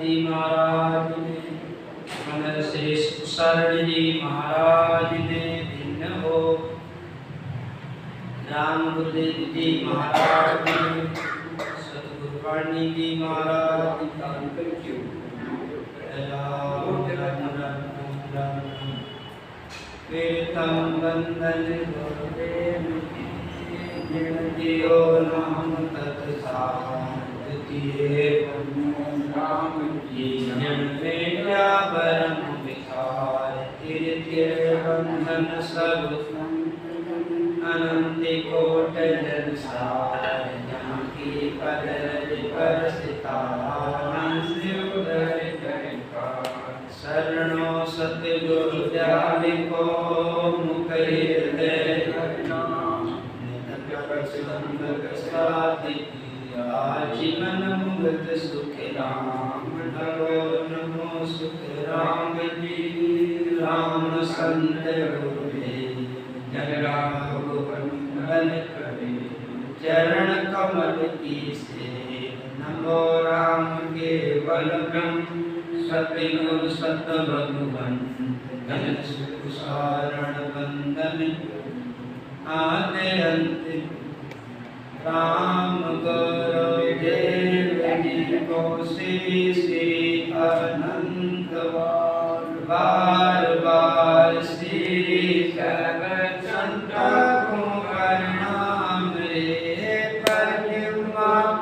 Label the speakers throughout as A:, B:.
A: जी महाराज ने, मन श्रेष्ठ शरण जी महाराज ने भिन्न हो, राम गुरुदेव जी महाराज ने, सतगुरु वाणी जी महाराज कीर्तन बंदन गुरुदेव जियो नाम तत्सार किए राम जी जन बेटा परम विकार कीर्ति बंधन सब अनंत कोट जन सार जानकी पद पर सितार शरणो सतगुरु दयाल को मुख हृदय जीवन मुक्त सुख राम नमो सुख राम जी राम संत गुरुदेव जन राघवन करे चरण कमल की से नमो राम केवल ब्रह्म सतगुरु सतभगवन घन सुख सारण वंदन आदि अंत राम गुरुदेव जी को श्री श्री अनंत बार बार श्री सर्व संतों को प्रणाम रे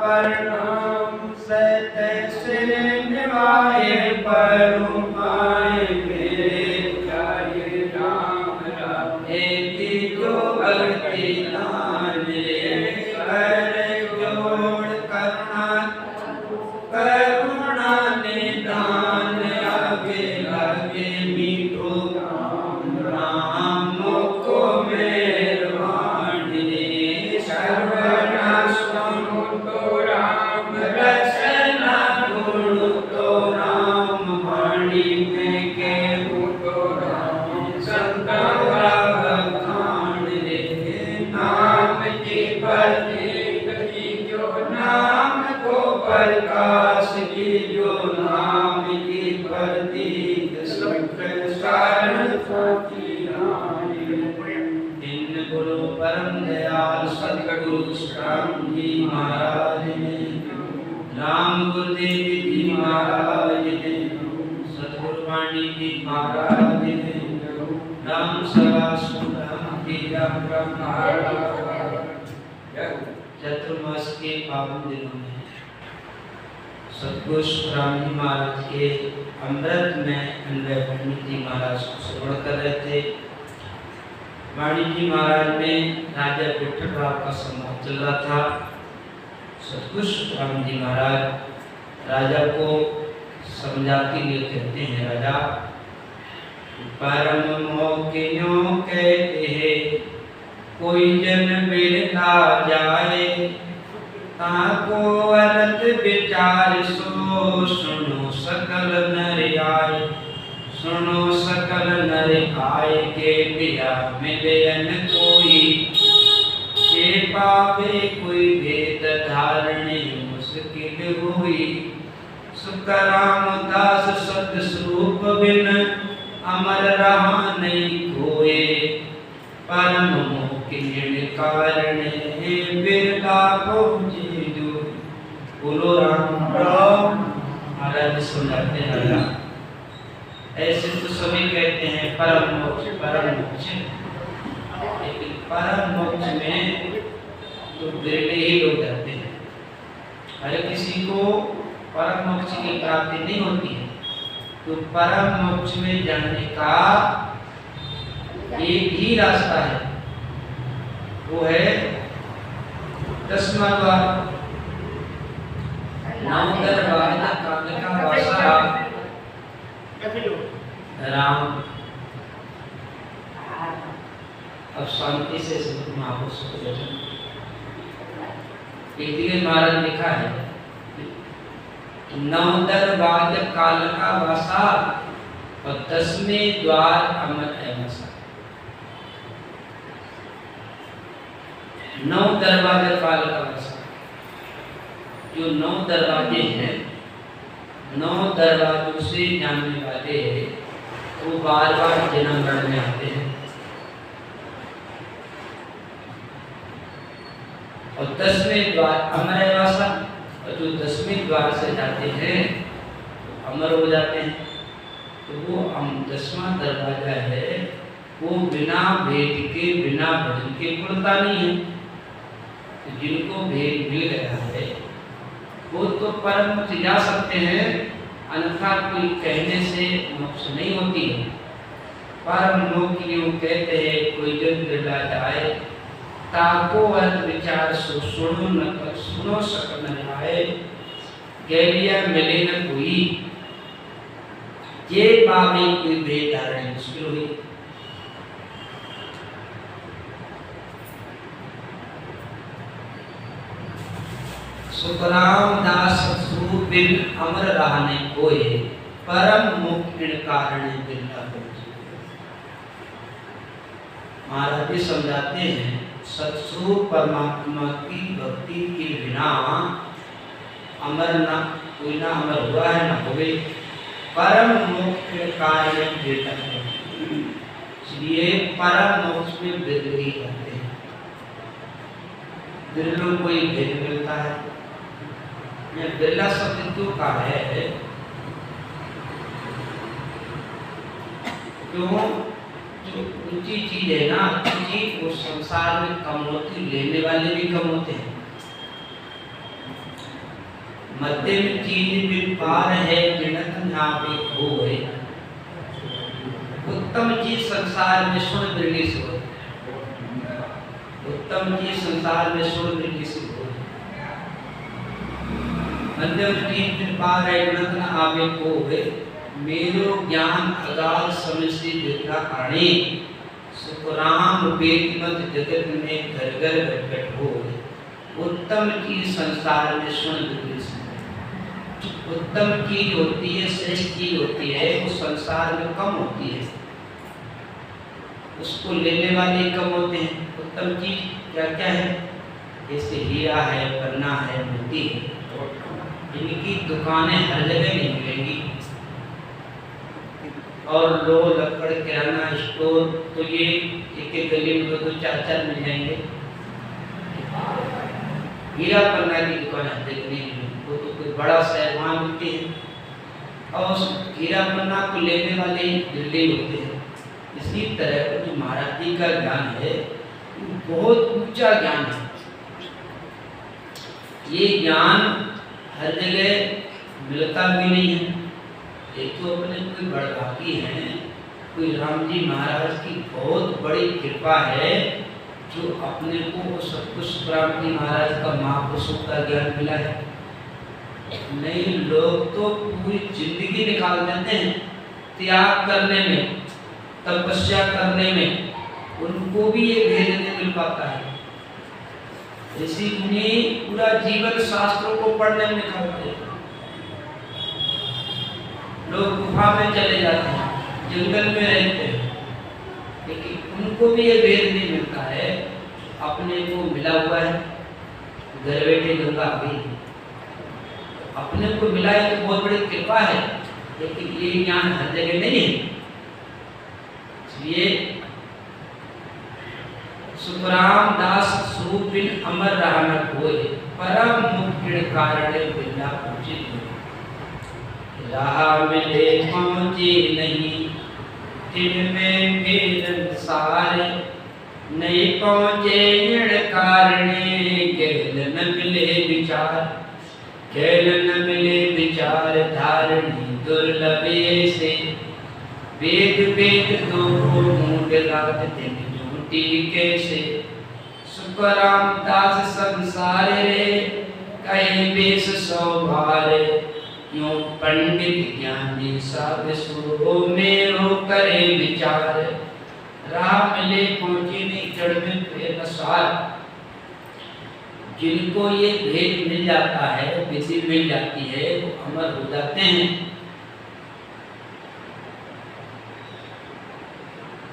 A: प्रणाम सत श्री निवाय परुमाय मेरे जय राम राम एक जो भक्ति दान रे कर जोड़ करुणा निदान आगे लगे मीठो राम को मेहरबान रे सर्वनाश तो राम रचना गुण तो राम वाणी में के तो राम संतरा बखान रे नाम की प्रतीक जो नाम को प्रकाश की जो नाम की प्रतीक सुख सारण इन गुरु परम दयाल सतगुरु श्याम जी महाराज ने, राम गुरुदेव जी महाराज ने, सतगुरु वाणी जी महाराज ने, राम सभा सुराम जी राम चतुर्मास के पावन दिनों में सतगुरु राम जी महाराज के अमृत में अन्वय पंडित जी महाराज को श्रवण कर रहे थे। वाणी जी महाराज में राजा विठल राव का संवाद चल रहा था। सतगुरु राम जी महाराज राजा को समझाते हुए कहते हैं, राजा परम मोकियों कहते हैं कोई जन बिर ना जाए, ताको अरत विचार सो सुनो सकल नर आए, सुनो सकल नर आए के बिया मिले अन कोई, के पावे कोई भेद धारणे मुश्किल हुई, सुख रामदास सत स्वरूप बिन अमर रहा नहीं कोए, परम मोकिन कारण बिरला पहुँचे जो बोलो राम राम। महाराज सुनाते हैं ऐसे तो सभी कहते हैं परम मोक्ष, लेकिन परम मोक्ष में तो बिरले ही लोग जाते हैं। हर किसी को परम मोक्ष की प्राप्ति नहीं होती है। तो परम मोक्ष में जाने का एक ही रास्ता है, वो है 10वां द्वार, नाम दरबार काल का वासा राम। अब शांति से सब महापुरुष को वचन एक महाराज लिखा है, नौ दरबार काल का वासा और 10वें द्वार अमर है वसा। 9 दरवाजे काल का वसा, जो 9 दरवाजे हैं 9 दरवाजों से जाने वाले वो बार बार जन्म में आते हैं। और 10वें द्वार अमर है वासा, और जो 10वें द्वार से जाते हैं तो अमर हो जाते हैं। तो वो 10वां दरवाजा है, वो बिना भेद के बिना भजन के खुलता नहीं है। तो जिनको भेद मिल गया है वो तो परम मुक्ति जा सकते हैं, अन्यथा कोई कहने से मोक्ष नहीं होती है। परम मुक्ति यूँ कहते हैं, कोई जन बिरला जाए ताको अर्थ विचार सुनो न सुनो सक न जाए, गैलिया मिले न कोई, ये बाबे कोई बेदारण मुश्किल हुई। सुखराम दास स्वरूप बिन अमर रहने कोय, परम मुक्ति कारण बिरला पहुंचे। महाराज जी समझाते हैं, सत्स्वरूप परमात्मा की भक्ति के बिना अमर ना कोई ना अमर हुआ है ना होवे। परम मोक्ष कार्य देता है, इसलिए परम मोक्ष में बिरले कहते हैं। बिरलों को ही भेद मिलता है। यह बिरला शब्द क्यों का है? क्यों? जो ऊंची चीज है ना, चीज वो संसार में कम होती, लेने वाले भी कम होते हैं। मध्यम चीज बिन पार है, जिनत नावे होए। उत्तम चीज संसार में सुन बिरली से हो, उत्तम चीज संसार में सुन बिरली से हो। मध्यम चीज बिन पार है, जिनत नावे होए। मेरो ज्ञान अगाध समझ से देखा आने, सुखराम वेदमत जगत में घर घर घट घट हो। उत्तम चीज संसार में सुन बिरली से, उत्तम चीज होती है, श्रेष्ठ चीज होती है, वो संसार में कम होती है, उसको लेने वाले कम होते हैं। उत्तम चीज क्या क्या है? जैसे हीरा है, पन्ना है, मोती है, इनकी दुकानें हर जगह नहीं मिलेंगी। और लो लकड़ किराना स्टोर तो ये एक एक गली में 2-2 4-4 मिल जाएंगे। हीरा पन्ना की दुकान हर जगह नहीं मिलेगी, वो तो कोई बड़ा शहर वहाँ मिलती है। और उस हीरा पन्ना को लेने वाले दिल्ली होते हैं। इसी तरह जो महाराज जी का ज्ञान है बहुत ऊंचा ज्ञान है। ये ज्ञान हर जगह मिलता भी नहीं है। एक तो अपने कोई बड़भागी हैं, कोई राम जी महाराज की बहुत बड़ी कृपा है जो अपने को सब कुछ राम जी महाराज का महापुरुषों का ज्ञान मिला है। नहीं, लोग तो पूरी जिंदगी निकाल देते हैं त्याग करने में, तपस्या करने में, उनको भी ये भेद नहीं मिल पाता है। इसी उन्हें पूरा जीवन शास्त्रों को पढ़ने में निकालते हैं। लोग गुफा में चले जाते हैं, जंगल में रहते हैं, लेकिन उनको भी ये भेद नहीं मिलता है। अपने को मिला हुआ है, घर बैठे गंगा भी अपने को मिला है तो बहुत बड़ी कृपा है, लेकिन ये ज्ञान हर जगह नहीं है। इसलिए सुखराम दास स्वरूप बिन अमर रहना कोय, परम मुक्ति कारण बिरला पहुंचे। राह मिले पहुंचे नहीं, जिनमें भेद सारे, नहीं पहुंचे ऋण कारणे, गहल न मिले विचार, गहल न मिले विचार धारणी दुर्लभे से। वेद वेद दो मूड रात दिन झूठी कैसे, सुखराम दास संसार रे, कहे बेस सौभारे। यूं पंडित ज्ञानी सब सुरो मेरो करे विचार, राह मिले पहुंचे नहीं जड़ में भेद सार। जिनको ये भेद मिल जाता है, विधि मिल जाती है, वो अमर हो जाते हैं।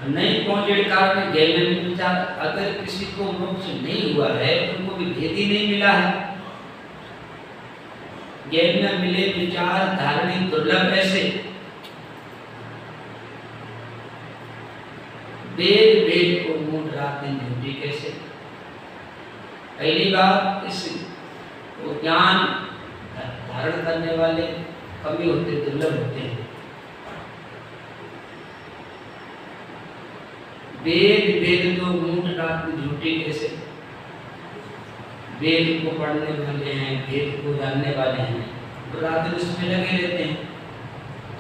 A: नहीं पहुंचे कारण गहन विचार। अगर किसी को मोक्ष नहीं हुआ है तो उनको भी भेद ही नहीं मिला है। ज्ञान न मिले विचार धारणी दुर्लभ ऐसे। वेद वेद को मूड रात दिन झूठी कैसे। पहली बात, इस ज्ञान धारण करने वाले कमी होते, दुर्लभ होते हैं। वेद वेद तो मूड रात दिन झूठी कैसे। वेद को पढ़ने वाले हैं, वेद को जानने वाले हैं, तो रात दिन उसमें लगे रहते हैं।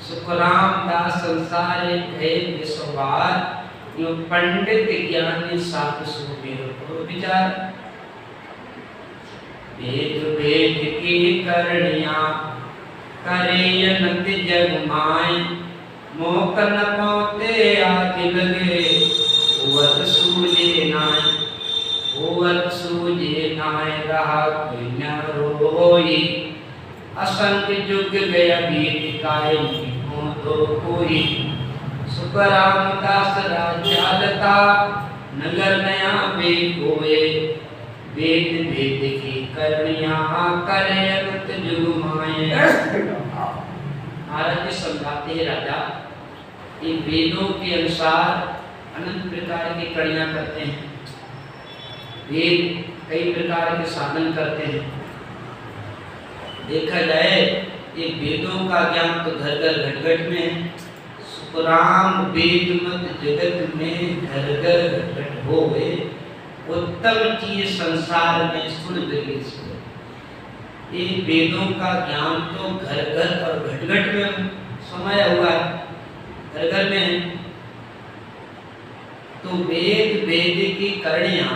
A: सुखराम दास संसार है विश्वार, यो पंडित ज्ञानी सात सुबेर को विचार। वेद वेद की करनिया करे अनंत जग माय, मोक न पहुँचे आज लगे ओवत सूझे नाय। ओवत सूझे नाय रहा कोई न रोई, असंख्य जुग गया बीत कायम हो तो कोई। सुखराम दास राजालता नगर नया वे कोए, वेद वेद की करनिया करे अनंत जुग माय। महाराज जी समझाते हैं राजा, इन वेदों के अनुसार अनंत प्रकार की कड़ियां करते हैं। वेद कई प्रकार के साधन करते हैं। देखा जाए ये वेदों का ज्ञान तो घर घर घट घट में है। सुखराम वेद मत जगत में घर घर घट घट हो गए, उत्तम चीज संसार में सुन लगे। ये वेदों का ज्ञान तो घर घर और घट घट में समाया हुआ है, घर घर में है। तो वेद वेद की करनिया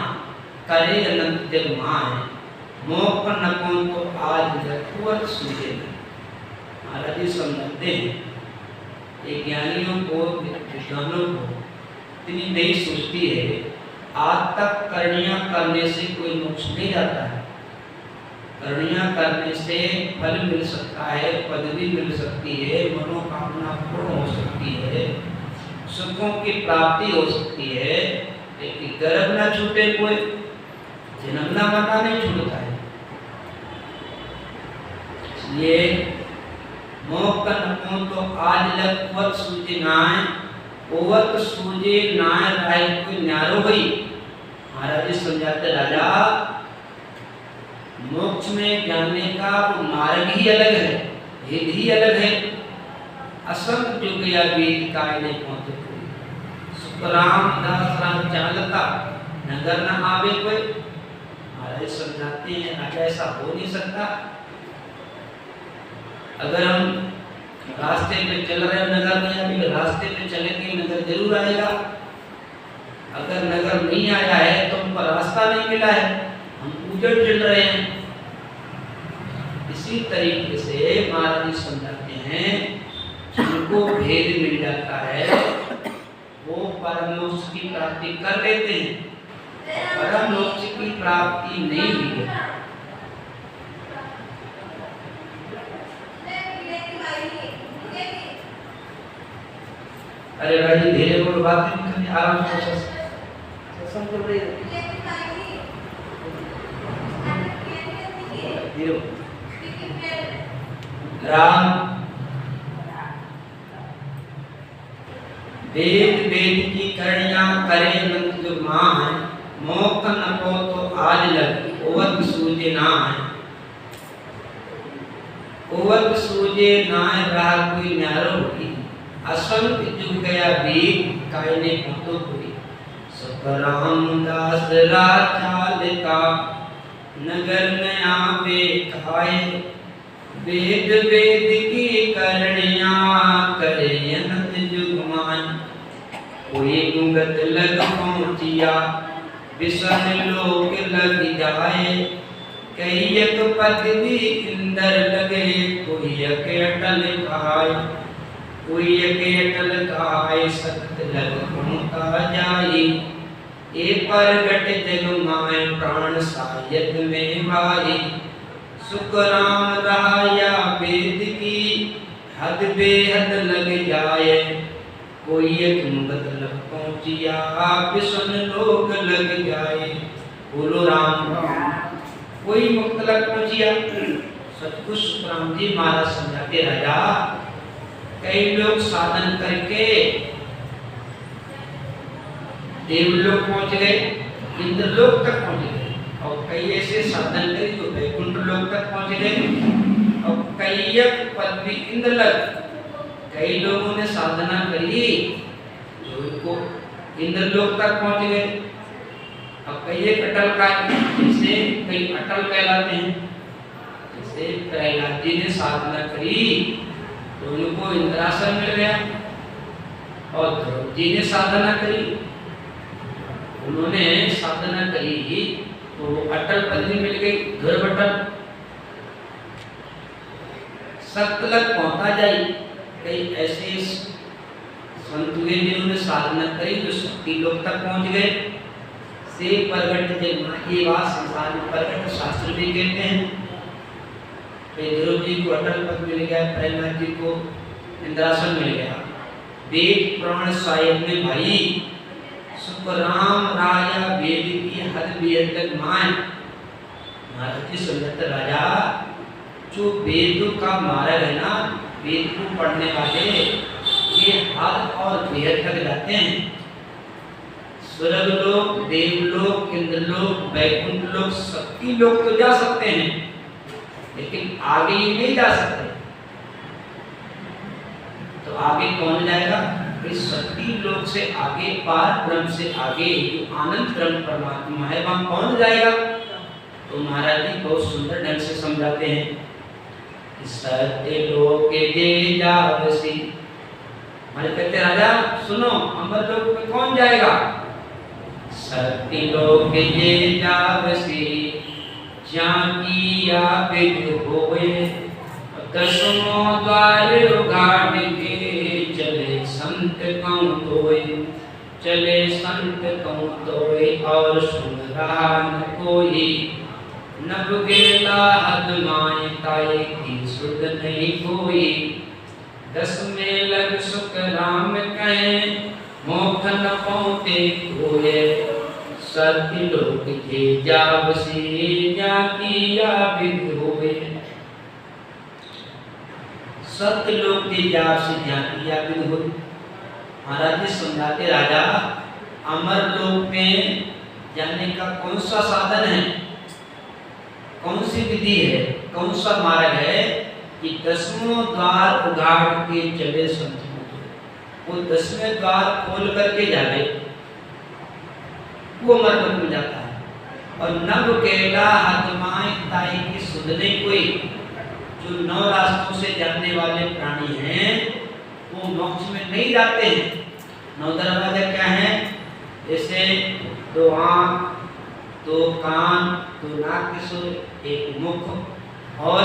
A: करे अनंत जग माय, मोक न कौन तो आज लखुअत सूझे। महाराज जी समझाते हैं ये ज्ञानियों को, विद्वानों को इतनी नहीं सोचती है। आज तक करनिया करने से कोई मोक्ष नहीं जाता है। करनिया करने से फल मिल सकता है, पदवी मिल सकती है, मनोकामना पूर्ण हो सकती है, सुखों की प्राप्ति हो सकती है, लेकिन गर्भ न छूटे, कोई जन्मना मरना नहीं छूटता है। इसलिए मोकन को तो आज लग वत सूझे नाय, ओवत सूझे नाय राय कोई न्यारो हुई। महाराज जी समझाते राजा, मोक्ष में जाने का वो मार्ग ही अलग है, भेद ही अलग है। असंख्य जुग या वेद काय नहीं पहुंचे कोई। सुखराम दास राम चालता नगर न आवे कोई। महाराज समझाते हैं राजा ऐसा हो नहीं सकता। अगर हम रास्ते पे चल रहे हैं, नगर में अभी रास्ते पे चलेंगे, नगर जरूर आएगा। अगर नगर नहीं आया है तो हमको रास्ता नहीं मिला है, हम उजड़ चल रहे हैं। इसी तरीके से महाराज जी समझाते हैं, जिनको भेद मिल जाता है वो परम मोक्ष की प्राप्ति कर लेते हैं। परम मोक्ष की प्राप्ति नहीं हुई है। अरे भाई जी धीरे बोलो, बात नहीं करनी, आराम से सत्संग कर रही है। धीरे राम वेद वेद की करनिया करे अनंत जो मां है, मोक न को तो आज लग ओवत सूझे ना है। ओवत सूझे ना रहा कोई न्यारो होगी, असंख्य जुग गया वेद काय ने तो कोई। सुखराम दास राचालता नगर नया वे खाए, वेद वेद की करनिया करे अनंत जुग मान। कोई गुंगत लग पहुंचिया विषण लोक लग जाए, कई एक पदवी इंदर लगे कोई अकेटल खाए। कोई अकेटल खाए सत्य लग पहुंचा जाई, ए परगट जग माय प्राण सायद में भाई। सुखराम राया वेद की हद बेहद लग जाए, कोई एक मुगत लग पहुंचिया विषण लोक लग जाए। बोलो राम। कोई मुक्त लग पहुंचिया, सतगुरु सुखराम जी महाराज समझाते राजा, कई लोग साधन करके देवलोक पहुंच गए, इंद्रलोक तक पहुंच गए, और कई ऐसे साधन करे जो वैकुंठ लोक तक पहुंच गए, और कई पदवी इंद्रलोक। कई लोगों ने साधना करी जो उनको इंद्रलोक तक पहुंच गए, अब कई अटल का, जैसे कई अटल कहलाते हैं। जैसे प्रहलाद जी ने साधना करी तो उनको इंद्रासन मिल गया, और ध्रुव जी ने साधना करी, उन्होंने साधना करी तो अटल पदवी मिल गई, ध्रुव अटल। सतलक पहुंचा जाए, कई ऐसे संत हुए जिन्होंने साधना करी जो शक्ति लोक तक पहुंच गए। से प्रगट ये बात संसार में प्रगट शास्त्र भी कहते हैं। ध्रुव जी को अटल पद मिल गया, प्रहलाद जी को इंद्रासन मिल गया। वेद पुराण साहिब में भाई सुखराम राजा वेद की हद वेद तक मान। महाराज जी समझते राजा, जो वेद का मार्ग है ना, वेद को पढ़ने वाले ये हद और वेद तक जाते हैं। स्वर्ग लोक, देवलोक, इंद्रलोक, वैकुंठ लोक, शक्ति लोक तो जा सकते हैं, लेकिन आगे ये नहीं जा सकते। तो आगे कौन जाएगा? इस शक्ति लोक से आगे, पार ब्रह्म से आगे जो आनंद ब्रह्म परमात्मा है, वहां कौन जाएगा? तो महाराज जी बहुत सुंदर ढंग से समझाते हैं। सत्य लोक जे जावसी, मारे कहते राजा सुनो, अमर लोक में कौन जाएगा? सत्य लोक जे जावसी, जाकिया विद होए, दसमों द्वार उघाड़ के चले संत कौन तोए, चले संत कौन तोए, और सुन रहा न कोई, नभ गेला हद माए ताए की सुध नहीं कोई। दस में लग सुख राम कहे, मोख न पहुँचे कोए, सत्य लोक जे जावसी, जाकिया विद होए। सत्य लोक जे जावसी, जाकिया विद होए। महाराज जी समझाते राजा, अमर लोक में जाने का कौन सा साधन है, कौन सी विधि है, कौन सा मार्ग है कि दसवें द्वार उघाड़ के चले संत। वो 10वें द्वार खोल करके जावे, वो अमर में जाता है। और नव केला हदमाए ताई की सुधने कोई, जो 9 रास्तों से जाने वाले प्राणी हैं वो मोक्ष में नहीं जाते हैं। 9 दरवाजे क्या हैं? जैसे 2 आँख, 2 कान, 2 नाक के सुर, 1 मुख और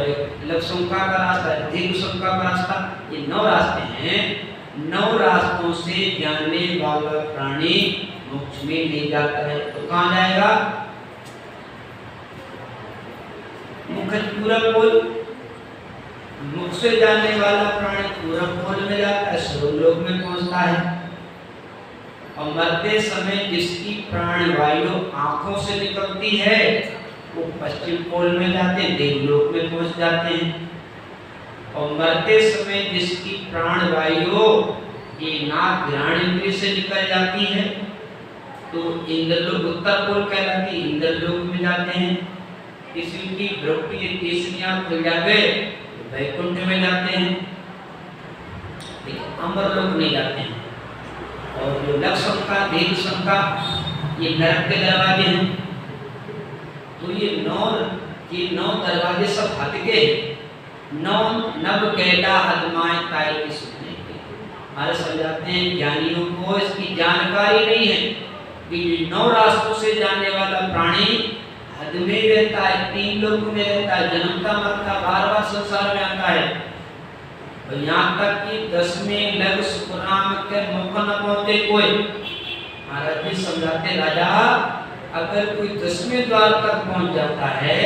A: एक लघुशंका का रास्ता, दीर्घशंका का रास्ता। ये 9 रास्ते हैं। 9 रास्तों से जाने वाला प्राणी मोक्ष में नहीं जाता है। तो कहाँ जाएगा? मुख पूरा बोल, मुख से जाने वाला प्राणी पूरा बोल में जाता है, स्वर्गलोक में पहुंचता है। और मरते समय जिसकी प्राण वायु आंखों से निकलती है वो पश्चिम पोल में जाते हैं, देवलोक में पहुंच जाते हैं। और मरते समय जिसकी प्राण वायु ये नाक घ्राण इंद्रिय से निकल जाती है तो इंद्रलोक, उत्तर पोल कहलाती है, इंद्रलोक में जाते हैं। किसी की भ्रुकुटी तीसरी आंख खुल जावे वैकुंठ में जाते हैं, लेकिन अमरलोक नहीं जाते हैं। और जो लघुशंका, दीर्घशंका, ये नरक के दरवाजे हैं। तो ये 9 दरवाजे सब हट के 9 नव कैला हदमाए ताई की सुनने के। हमारे समझाते हैं ज्ञानियों को इसकी जानकारी नहीं है कि 9 रास्तों से जाने वाला प्राणी हद में रहता है, 3 लोक में रहता है, जन्मता मरता बार-बार संसार में आता है। और यहाँ तक कि 10वें लग सुखराम के मुख न पहुंचे कोई। महाराज जी समझाते राजा, अगर कोई 10वें द्वार तक पहुंच जाता है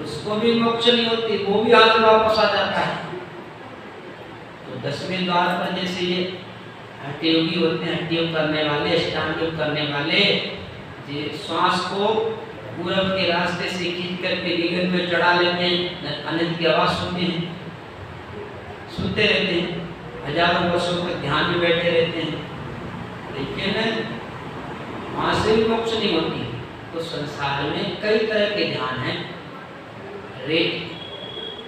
A: उसको भी मोक्ष नहीं होती, वो भी हाथ वापस आ जाता है। तो 10वें द्वार पर जैसे ये हट्टी योगी होते हैं, हट्टी योग करने वाले, अष्टांग योग करने वाले, ये श्वास को पूरब के रास्ते से खींच करके गगन में चढ़ा लेते हैं, अनंत की आवाज सुनते हैं, सुनते रहते हैं, हजारों वर्षों तक ध्यान में बैठे रहते हैं, लेकिन वहां से भी मोक्ष नहीं होती। तो संसार में कई तरह के ध्यान हैं।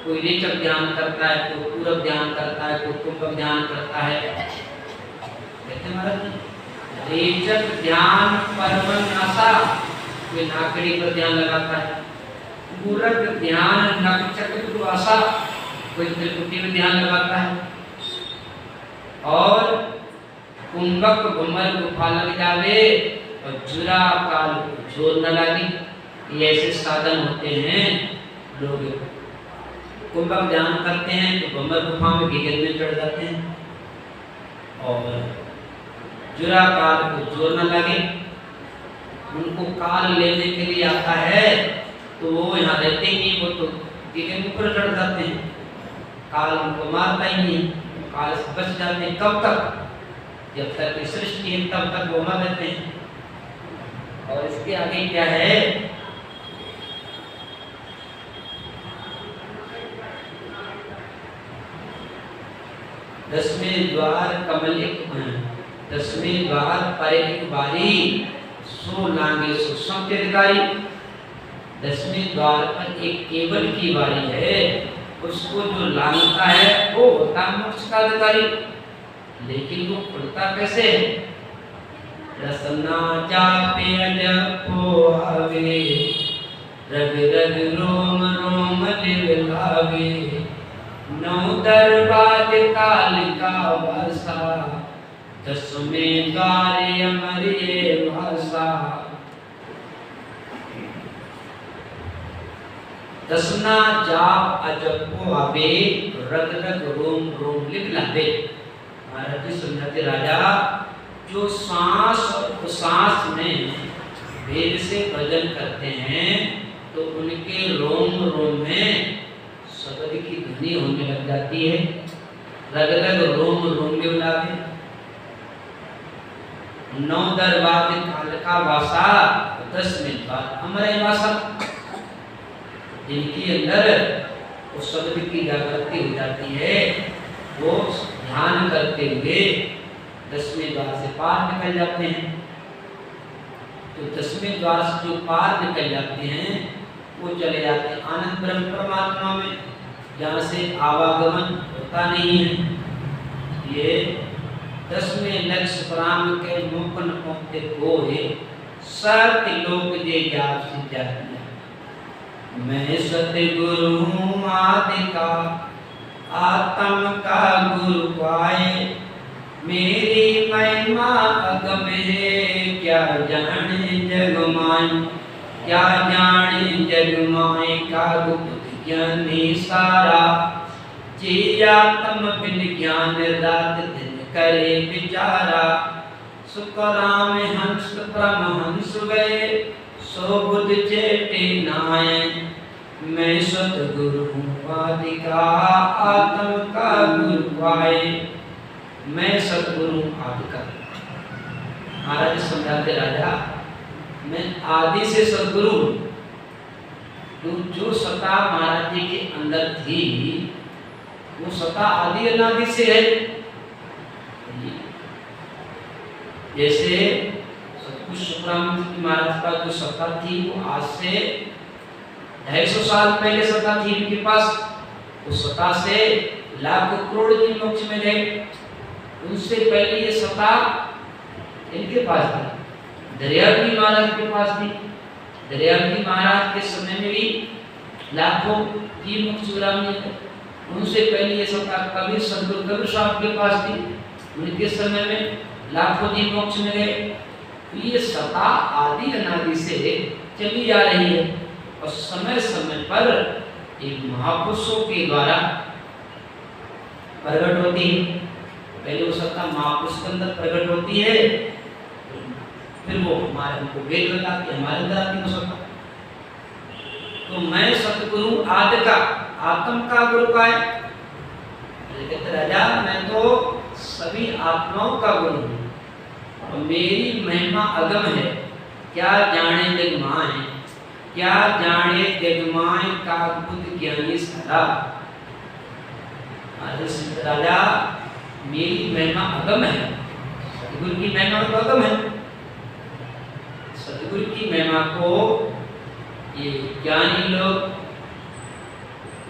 A: कोई रेचक ध्यान करता है, कोई पूरब ध्यान करता है, कोई कुंभक ध्यान करता है। कहते महाराज रेचक ध्यान परमन्यासा, कोई नाकड़ी पर ध्यान लगाता है। पूरक ध्यान नक्षत्र आशा, कोई त्रिपुटी में ध्यान लगाता है। और कुंभक भूमर गुफा लग जावे और जुरा काल को जोर न लगे, ये ऐसे साधन होते हैं। लोग कुंभक ध्यान करते हैं तो भूमर गुफा में गगन में चढ़ जाते हैं, और जुरा काल को जोर न लगे, उनको काल लेने के लिए आता है तो वो यहाँ रहते ही नहीं, वो तो गगन ऊपर चढ़ जाते हैं, काल उनको मारता ही नहीं, काल से बच जाते हैं। कब तक? जब तक सृष्टि है तब तक वो मर रहते हैं। और इसके आगे क्या है? दसवें द्वार कमल एक, 10वें द्वार पर एक बारी, सो लांगे सो संकेतकारी। 10वें द्वार पर एक केवल की बारी है, उसको जो लांगता है वो होता मोक्ष का अधिकारी। लेकिन वो खुलता कैसे है? रसना जापे जपो आवे, रग रग रोम रोम लिव लावे, नौ दरबार काल का वासा, 10वें द्वार अमर ये भाषा। 10ना जाप अजपो आवे, रग रग रोम रोम लिव लावे। महाराज जी समझाते राजा, जो सांस और सांस में भेद से भजन करते हैं तो उनके रोम रोम में शब्द की ध्वनि होने लग जाती है। रग रग रोम रोम में लावे, 9 दरबार काल का वासा, 10वें द्वार अमर वासा। जिनके अंदर उस शब्द की जागृति हो जाती है, वो ध्यान करते हुए 10वें द्वार से पार निकल जाते हैं। तो 10वें द्वार से जो पार निकल जाते हैं वो चले जाते हैं आनंद ब्रह्म परमात्मा में, जहाँ से आवागमन होता नहीं है। ये 10वें लक्ष्य प्राम के मोकन पहुंचते होए, सत्य लोक जे जाप से जाती। मैं सतगुरु हूँ आदि का, आत्म का गुरु पाए, मेरी महिमा अगम है, क्या जाने जग माय, क्या जाने जग माय का गुप्त ज्ञानी सारा। जी आत्म बिन ज्ञान रात दिन करे विचारा, सुखराम हंस परमहंस गए, सो बुध चेटे नाय। मैं सतगुरु हूँ आदि का, आत्म का गुरु पाए, मैं सतगुरु आदि का। महाराज समझाते राजा, मैं आदि से सतगुरु। तो जो सत्ता महाराज जी के अंदर थी वो सत्ता आदि अनादि से है। जैसे सतगुरु सुब्रह्मण्य महाराज का जो सत्ता थी वो आज से 250 साल पहले सत्ता थी इनके पास। उस सत्ता से लाखों करोड़ जीव मोक्ष में गए। उनसे पहले ये सत्ता इनके पास थी, दरियावी महाराज के पास थी। दरियावी महाराज के समय में भी लाखों जीव मोक्ष ग्रामीण। उनसे पहले ये सत्ता कबीर सतगुरु कबीर साहब के पास थी, उनके समय में लाखों जीव मोक्ष में गए। ये सत्ता आदि अनादि से चली आ रही है और समय समय पर एक महापुरुषों के द्वारा प्रकट होती है। पहले वो सत्ता महापुरुष के अंदर प्रकट होती है, फिर वो हमारे हमको वेद बताती है, हमारे अंदर आती है सत्ता। तो मैं सतगुरु आदि का, आत्म का गुरु का है। राजा मैं तो सभी आत्माओं का गुरु हूँ और मेरी महिमा अगम है, क्या जाने जग माय। क्या जाने जगमाए का बुद्ध ज्ञानी सारा। राजा मेरी महिमा अगम है, सतगुरु की महिमा तो अगम है। सतगुरु की महिमा को ये ज्ञानी लोग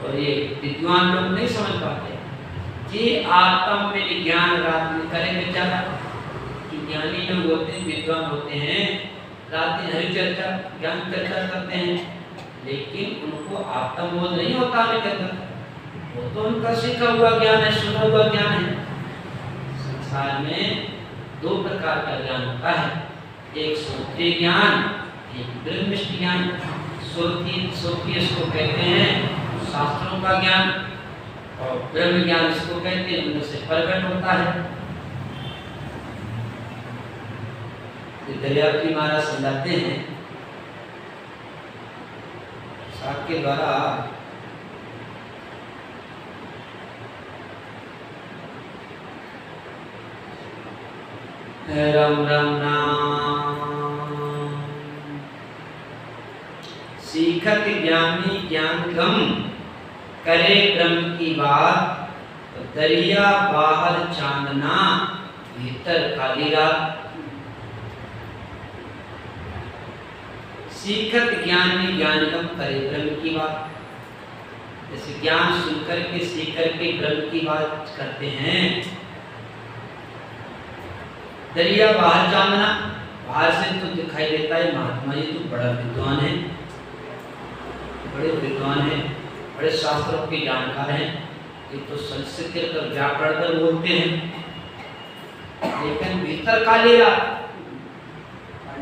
A: और ये विद्वान लोग नहीं समझ पाते। ये आत्म में ज्ञान रात में करे बेचारा। कि ज्ञानी लोग होते हैं, विद्वान होते हैं, रात दिन हरि चर्चा ज्ञान चर्चा करते हैं, लेकिन उनको आत्मबोध नहीं होता उनके अंदर। वो तो उनका सीखा हुआ ज्ञान है, सुना हुआ ज्ञान है। संसार में दो प्रकार का ज्ञान होता है, एक श्रोत्रिय ज्ञान, एक ब्रह्मनिष्ठ ज्ञान। श्रोत्रिय इसको कहते हैं शास्त्रों का ज्ञान, और ब्रह्म ज्ञान इसको कहते हैं उनमें से प्रकट होता है। दरियापति महाराज समझाते हैं साथ के द्वारा राम राम नाम सीखत ज्ञानी ज्ञान गम करे ब्रह्म की बात, दरिया बाहर चांदना भीतर काली रात। सीखत ज्ञानी ज्ञान गम करे ब्रह्म की बात। जैसे ज्ञान सुनकर के सीख करके ब्रह्म की बात करते हैं। दरिया बाहर चांदना, बाहर से तो दिखाई देता है महात्मा जी तो बड़ा विद्वान है, बड़े विद्वान है, बड़े शास्त्रों के जानकार हैं, ये तो संस्कृत और व्याकरण पर बोलते हैं, लेकिन भीतर काली रात।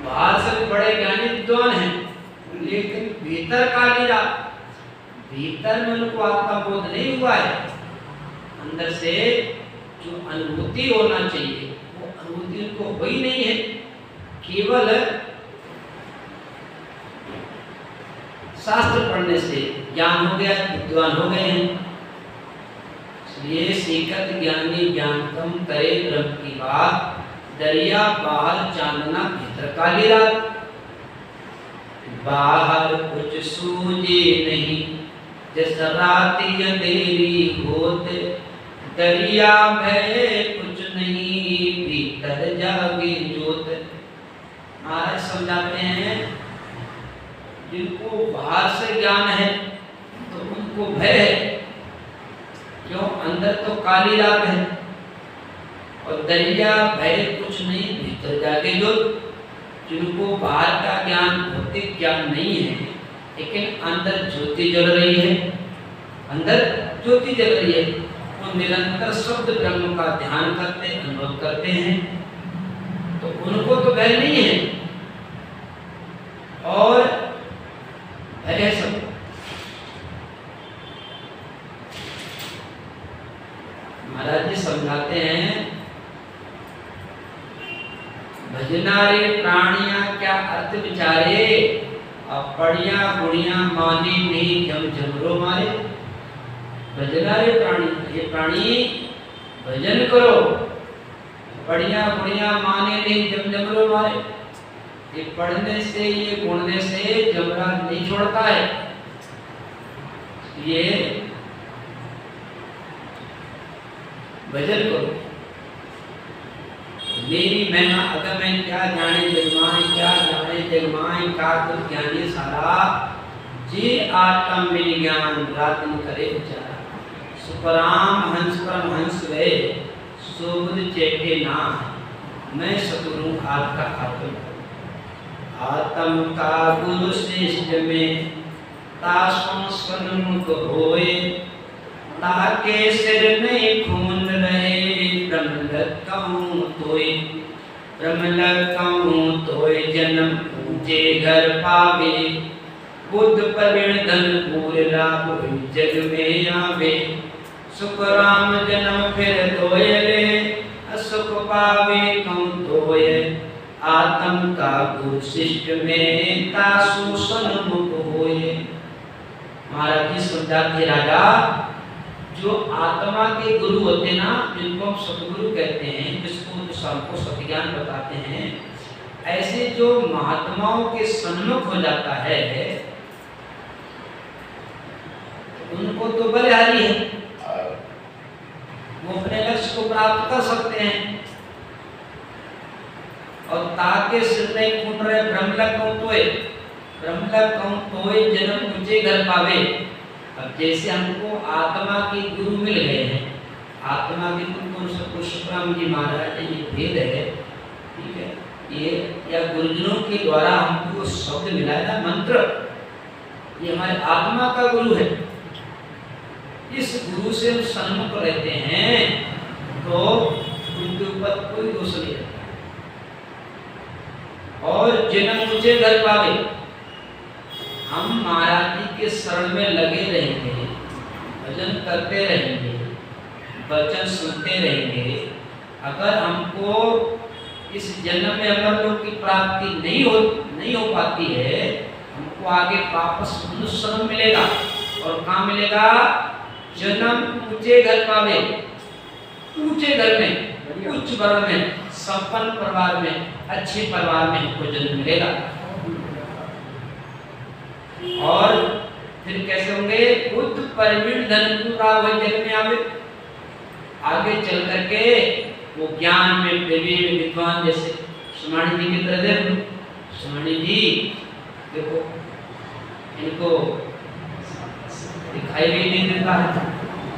A: बाहर से भी बड़े ज्ञानी विद्वान हैं, लेकिन भीतर काली रात। भीतर में उनको आत्मा बोध नहीं हुआ है। अंदर से जो अनुभूति होना चाहिए वो अनुभूति उनको हो ही नहीं है। केवल शास्त्र पढ़ने से ज्ञान हो गया, विद्वान हो गए हैं। इसलिए सीखत ज्ञानी ज्ञान कम करे ब्रह्म की बात, दरिया बाहर चांदना भीतर काली रात। बाहर कुछ सूझे नहीं जैसा राती अंधेरी होत, दरिया में कुछ नहीं भीतर जागे जोत। महाराज समझाते हैं जिनको बाहर से ज्ञान है तो उनको भय है, क्यों? अंदर तो काली रात है, और दरिया भय कुछ नहीं भीतर जागे जोत। जिनको बाहर का ज्ञान भौतिक ज्ञान नहीं है, लेकिन अंदर ज्योति जल रही है, अंदर ज्योति जल रही है, वो निरंतर शब्द ब्रह्म का ध्यान करते अनुभव करते हैं, तो उनको तो भय नहीं है। और भय है सब। महाराज जी समझाते हैं भजनारे प्राणिया क्या अर्थ विचारे, अब पड़िया गुड़िया मानी नहीं जम झमरो मारे। भजनारे प्राणी, ये प्राणी भजन करो, पड़िया गुड़िया माने नहीं जम झमरो मारे। ये पढ़ने से, ये गुणने से जमरा नहीं छोड़ता है। ये भजन करो। मेरी महिमा अगर मैं क्या जाने जगमाए, क्या जाने जगमाए का तो ज्ञानी सारा, जे आत्म मिल ज्ञान रात न करे विचारा। सुपराम हंस परम हंस वे सोबुद चेटे ना, मैं सतगुरु आपका आत्म। आत्म का गुरु श्रेष्ठ में तासों सन्मुख होए, ताके सिर में खून रहे ब्रह्म लकाऊं तोय। ब्रह्म लकाऊं तोय जन्म पूजे घर पावे, बुद्ध प्रवीण धन पूर लाभ जग में आवे। सुख राम जन्म फिर तोय ले, असुख पावे कौन तोय। आत्म का गुरु शिष्ट में तासु सन्मुख होए। महाराज जी समझाते राजा, जो आत्मा के गुरु होते ना, जिनको हम सतगुरु कहते हैं, जिसको सबको सत्य-ज्ञान बताते हैं, ऐसे जो महात्माओं के सन्मुख हो जाता है, उनको तो बलिहारी है, वो अपने लक्ष्य को प्राप्त कर सकते हैं। और ताके सिर नहीं फूट रहे ब्रह्मलक कहूं तोय जन्म मुझे घर पावे। अब जैसे हमको आत्मा के गुरु मिल गए हैं, आत्मा के गुरु परशुराम जी महाराज, ये भेद है, ठीक है, ये या गुरुजनों के द्वारा हमको शब्द मिला है ना, मंत्र, ये हमारे आत्मा का गुरु है। इस गुरु से हम सन्मुख रहते हैं तो उनके ऊपर कोई दोष नहीं रहता। और जन्म मुझे घर पावे, हम महाराज जी के शरण में लगे रहेंगे, भजन करते रहेंगे, वचन सुनते रहेंगे। अगर हमको इस जन्म में अमरलोक की प्राप्ति नहीं हो पाती है, हमको आगे वापस मनुष्य जन्म मिलेगा। और कहाँ मिलेगा? जन्म ऊंचे घर पावे, ऊंचे घर में, उच्च वर्ण में, संपन्न परिवार में, अच्छे परिवार में हमको जन्म मिलेगा। और फिर कैसे होंगे? बुद्ध परवीण धन प्राप्त जन्म में आवे। आगे चल करके वो ज्ञान में प्रवीण विद्वान, जैसे सुमाणी जी की तरह देखो, सुमाणी जी देखो, इनको दिखाई भी नहीं देता है,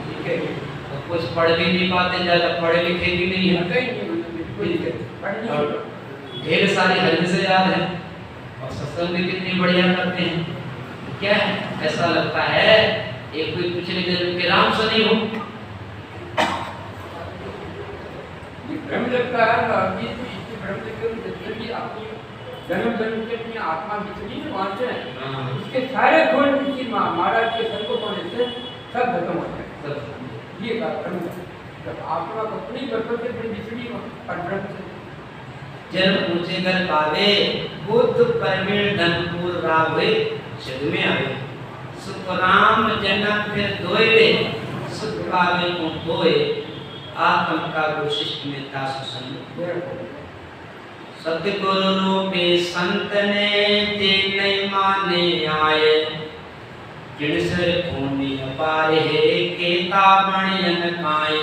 A: ठीक है, तो कुछ पढ़ भी नहीं पाते, ज्यादा पढ़े लिखे भी नहीं है, ठीक है, और ढेर सारी हदीस से याद है, और सत्संग भी कितनी बढ़िया करते हैं। क्या है? ऐसा लगता है एक कोई पिछले जन्म के राम से नहीं हो।
B: ब्रह्म लगता है कि ब्रह्म के अपनी जन्म के अपनी आत्मा बिछड़ी में वहां से इसके सारे गुण किसी महाराज के संग होने से सब खत्म हो जाए। ये बात ब्रह्म जब आत्मा को अपनी कर्तव्य से अपनी बिछड़ी और ब्रह्म से
A: जन्म मुझे घर पावे, बुद्ध परवीण धनपुर रावे, जग में आवे। सुख राम जन्म फिर दोए, सुख पावे को दोए, आत्म का वशिष्ठ में दास संग। सतगुरु रूपे संत ने जे नहीं माने आए, जिन सिर खूनी अपार है, केता बणियन काए,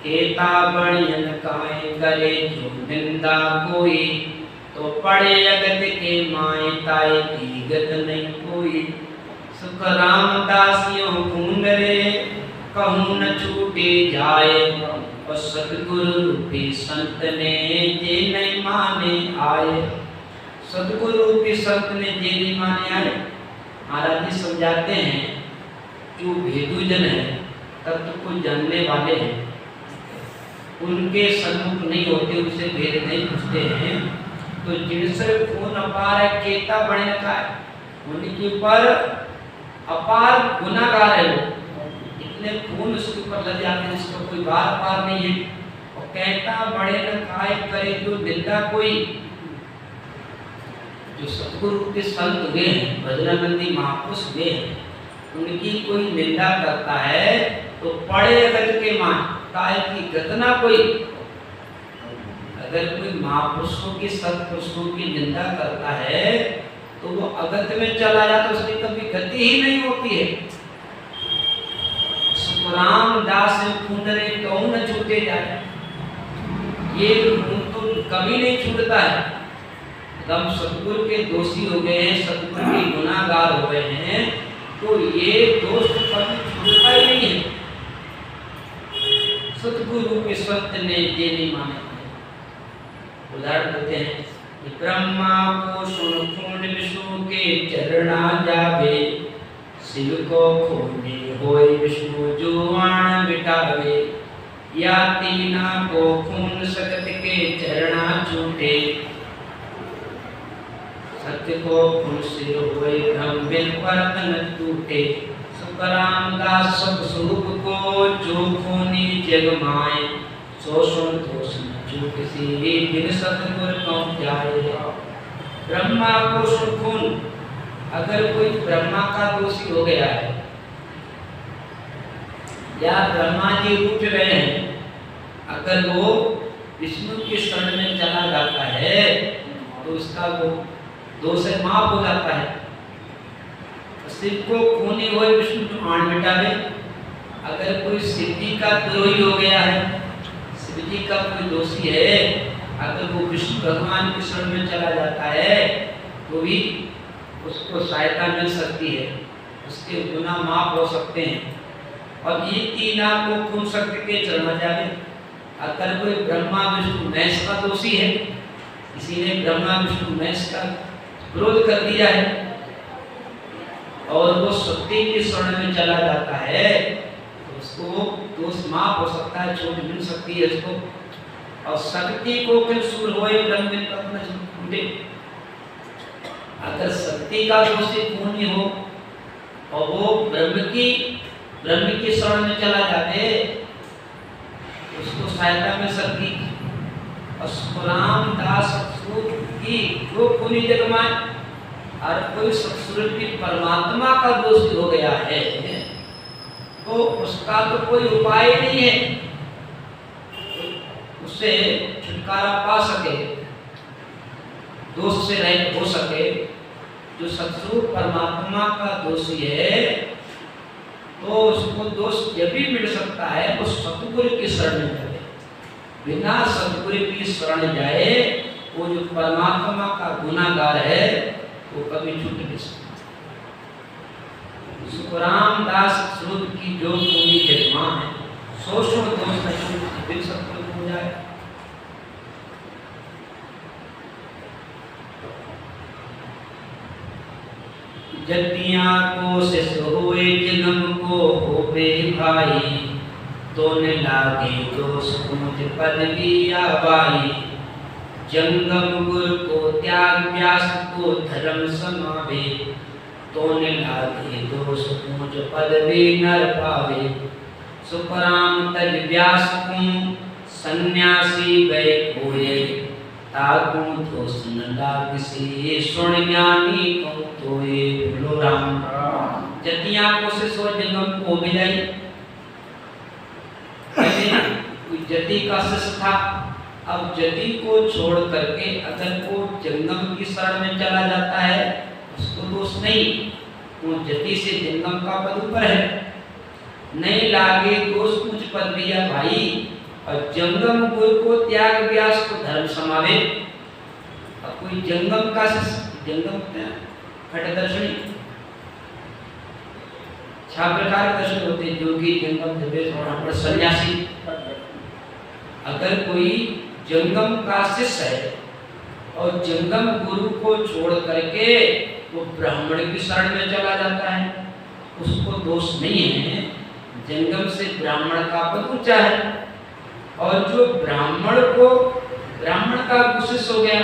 A: केता बणियन काए, करे जो निंदा कोई, तो पड़े अगत के माए, ताए की गत नहीं कोई। सुख रामदासियों खून रे, कहूँ न छूटे जाए, और सतगुरु रूपी संत ने जे नहीं माने आए। सतगुरु रूपी संत ने जे नहीं माने आए, महाराज जी समझाते हैं, जो भेदुजन है, तत्व को जानने वाले हैं, उनके सन्मुख नहीं होते, उसे भेद नहीं पूछते हैं, तो जिनसे खून अपार है, केता बने रखा है, उनके ऊपर अपार गुनाहगार है वो, इतने खून उसके ऊपर लग जाते हैं जिसका कोई बार पार नहीं है। और कहता बड़े न काय, करे जो निंदा कोई। जो सतगुरु के संत हुए हैं, भजनानंदी महापुरुष हुए हैं, उनकी कोई निंदा करता है तो पड़े अगत के मान, काय की गतना कोई। अगर कोई महापुरुषों की, सत्पुरुषों की निंदा करता है तो वो अगत में चला जाता, उसकी कभी गति ही नहीं होती है। सुखराम दास खूंडरे कहूं न छूटे जाए, ये खून तो कभी नहीं छूटता है। हम सतगुरु के दोषी हो गए हैं, सतगुरु के गुनाहगार हो गए हैं, तो ये दोष कभी छूटता ही नहीं है। सतगुरु के संत ने ये नहीं माने। उदाहरण देते हैं, ब्रह्मा को सुन खून विष्णु के चरणा जावे, शिव को खूने होए विष्णु जुआन मिटावे, या तीना को खून सगत के चरणा छूटे, सत्य को खून सिर होए ब्रह्म बिन परतन टूटे। सुखराम दास सब स्वरूप को जो खूनी जग माए, सो सुन दोष न चूक सी बिन सतगुर कौन जाए। ब्रह्मा को सुन खून, अगर कोई ब्रह्मा का दोषी हो गया है या ब्रह्मा जी उठ रहे हैं, अगर वो विष्णु के शरण में चला जाता है तो उसका वो दोष माफ हो जाता है। शिव को खूनी होए विष्णु तो आण मिटावे। अगर कोई शिव जी का द्रोही हो गया है, शिव जी का कोई दोषी है, अगर वो विष्णु भगवान की शरण में चला जाता है तो भी उसको सहायता मिल सकती है, उसके गुनाह माफ हो सकते हैं। और ये तीना को खून शक्ति के चरण जावे। अगर कोई ब्रह्मा विष्णु महेश का दोषी है, किसी ने ब्रह्मा विष्णु महेश का विरोध कर दिया है और वो शक्ति की शरण में चला जाता है तो उसको दोष माफ हो सकता है, छूट मिल सकती है उसको। और शक्ति को फिर सूर होए ब्रह्म में अपना छूटे। अगर शक्ति का दोषी खूनी हो और वो ब्रह्म की शरण में चला जाते उसको सहायता मिल सकती। और रामदास की जो खूनी जगमाए और कोई सत्सुर की परमात्मा का दोषी हो गया है तो उसका तो कोई उपाय नहीं है उससे छुटकारा पा सके, दोष से रहित हो सके। जो सत्सुर परमात्मा का दोषी है तो उसको दोष जब भी मिल सकता है वो सतगुरु की शरण में जाए। बिना सतगुरु की शरण जाए वो जो परमात्मा का गुनाहगार है वो कभी छूट नहीं सकता। सुखरामदास श्रुत की जो पूरी जगमा है शोषण दोष नहीं सतगुरु हो जाए। जतिया को शिष होए जन्म को होवे भाई, तो न लागे दोष मुझ पदवी आबाई। जंगम गुरु को त्याग व्यास को धर्म समावे, तो न लागे दोष मुझ पदवी नर पावे। सुखराम तज व्यास को सन्यासी गए खोए, ताकू दोष न लागिसे सुन ज्ञानी कहूँ तोए। बोलो राम। जतिया को से सो जंगम को मिलाई। कोई जति का शिष्य था, अब जति को छोड़ करके अगर वो जंगम की शरण में चला जाता है उसको दोष नहीं, वो जति से जंगम का पद ऊपर है। नहीं लागे दोष कुछ पद दिया भाई, और जंगम गुरु को त्याग व्यास को धर्म समावे। अब कोई जंगम का जंगम घट दर्शनी 6 प्रकार के दर्शन होते हैं, योगी, जंगम, जपेश और सन्यासी। अगर कोई जंगम का शिष्य है और जंगम गुरु को छोड़ करके वो ब्राह्मण की शरण में चला जाता है उसको दोष नहीं है। जंगम से ब्राह्मण का पद ऊंचा है, और जो ब्राह्मण का शिष्य हो गया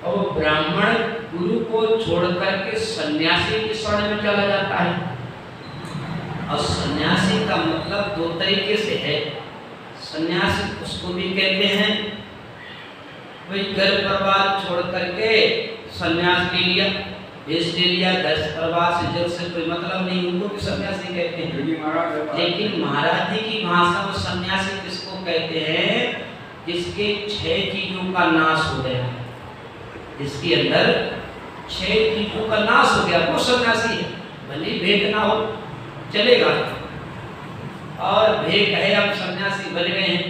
A: और वो ब्राह्मण गुरु को छोड़ करके सन्यासी की शरण में चला जाता है। और सन्यासी का मतलब 2 तरीके से है। सन्यासी उसको भी कहते हैं भाई घर परिवार छोड़ करके सन्यास ले लिया, देश ले लिया, घर परिवार से जग से कोई मतलब नहीं, उनको भी सन्यासी कहते हैं। लेकिन महाराज जी की भाषा में सन्यासी किसको कहते हैं? जिसके 6 चीजों का नाश हो गया, जिसके अंदर 6 चीजों का नाश हो गया वो सन्यासी है। भले भेद ना हो चलेगा, और भेद है हम सन्यासी बन गए हैं,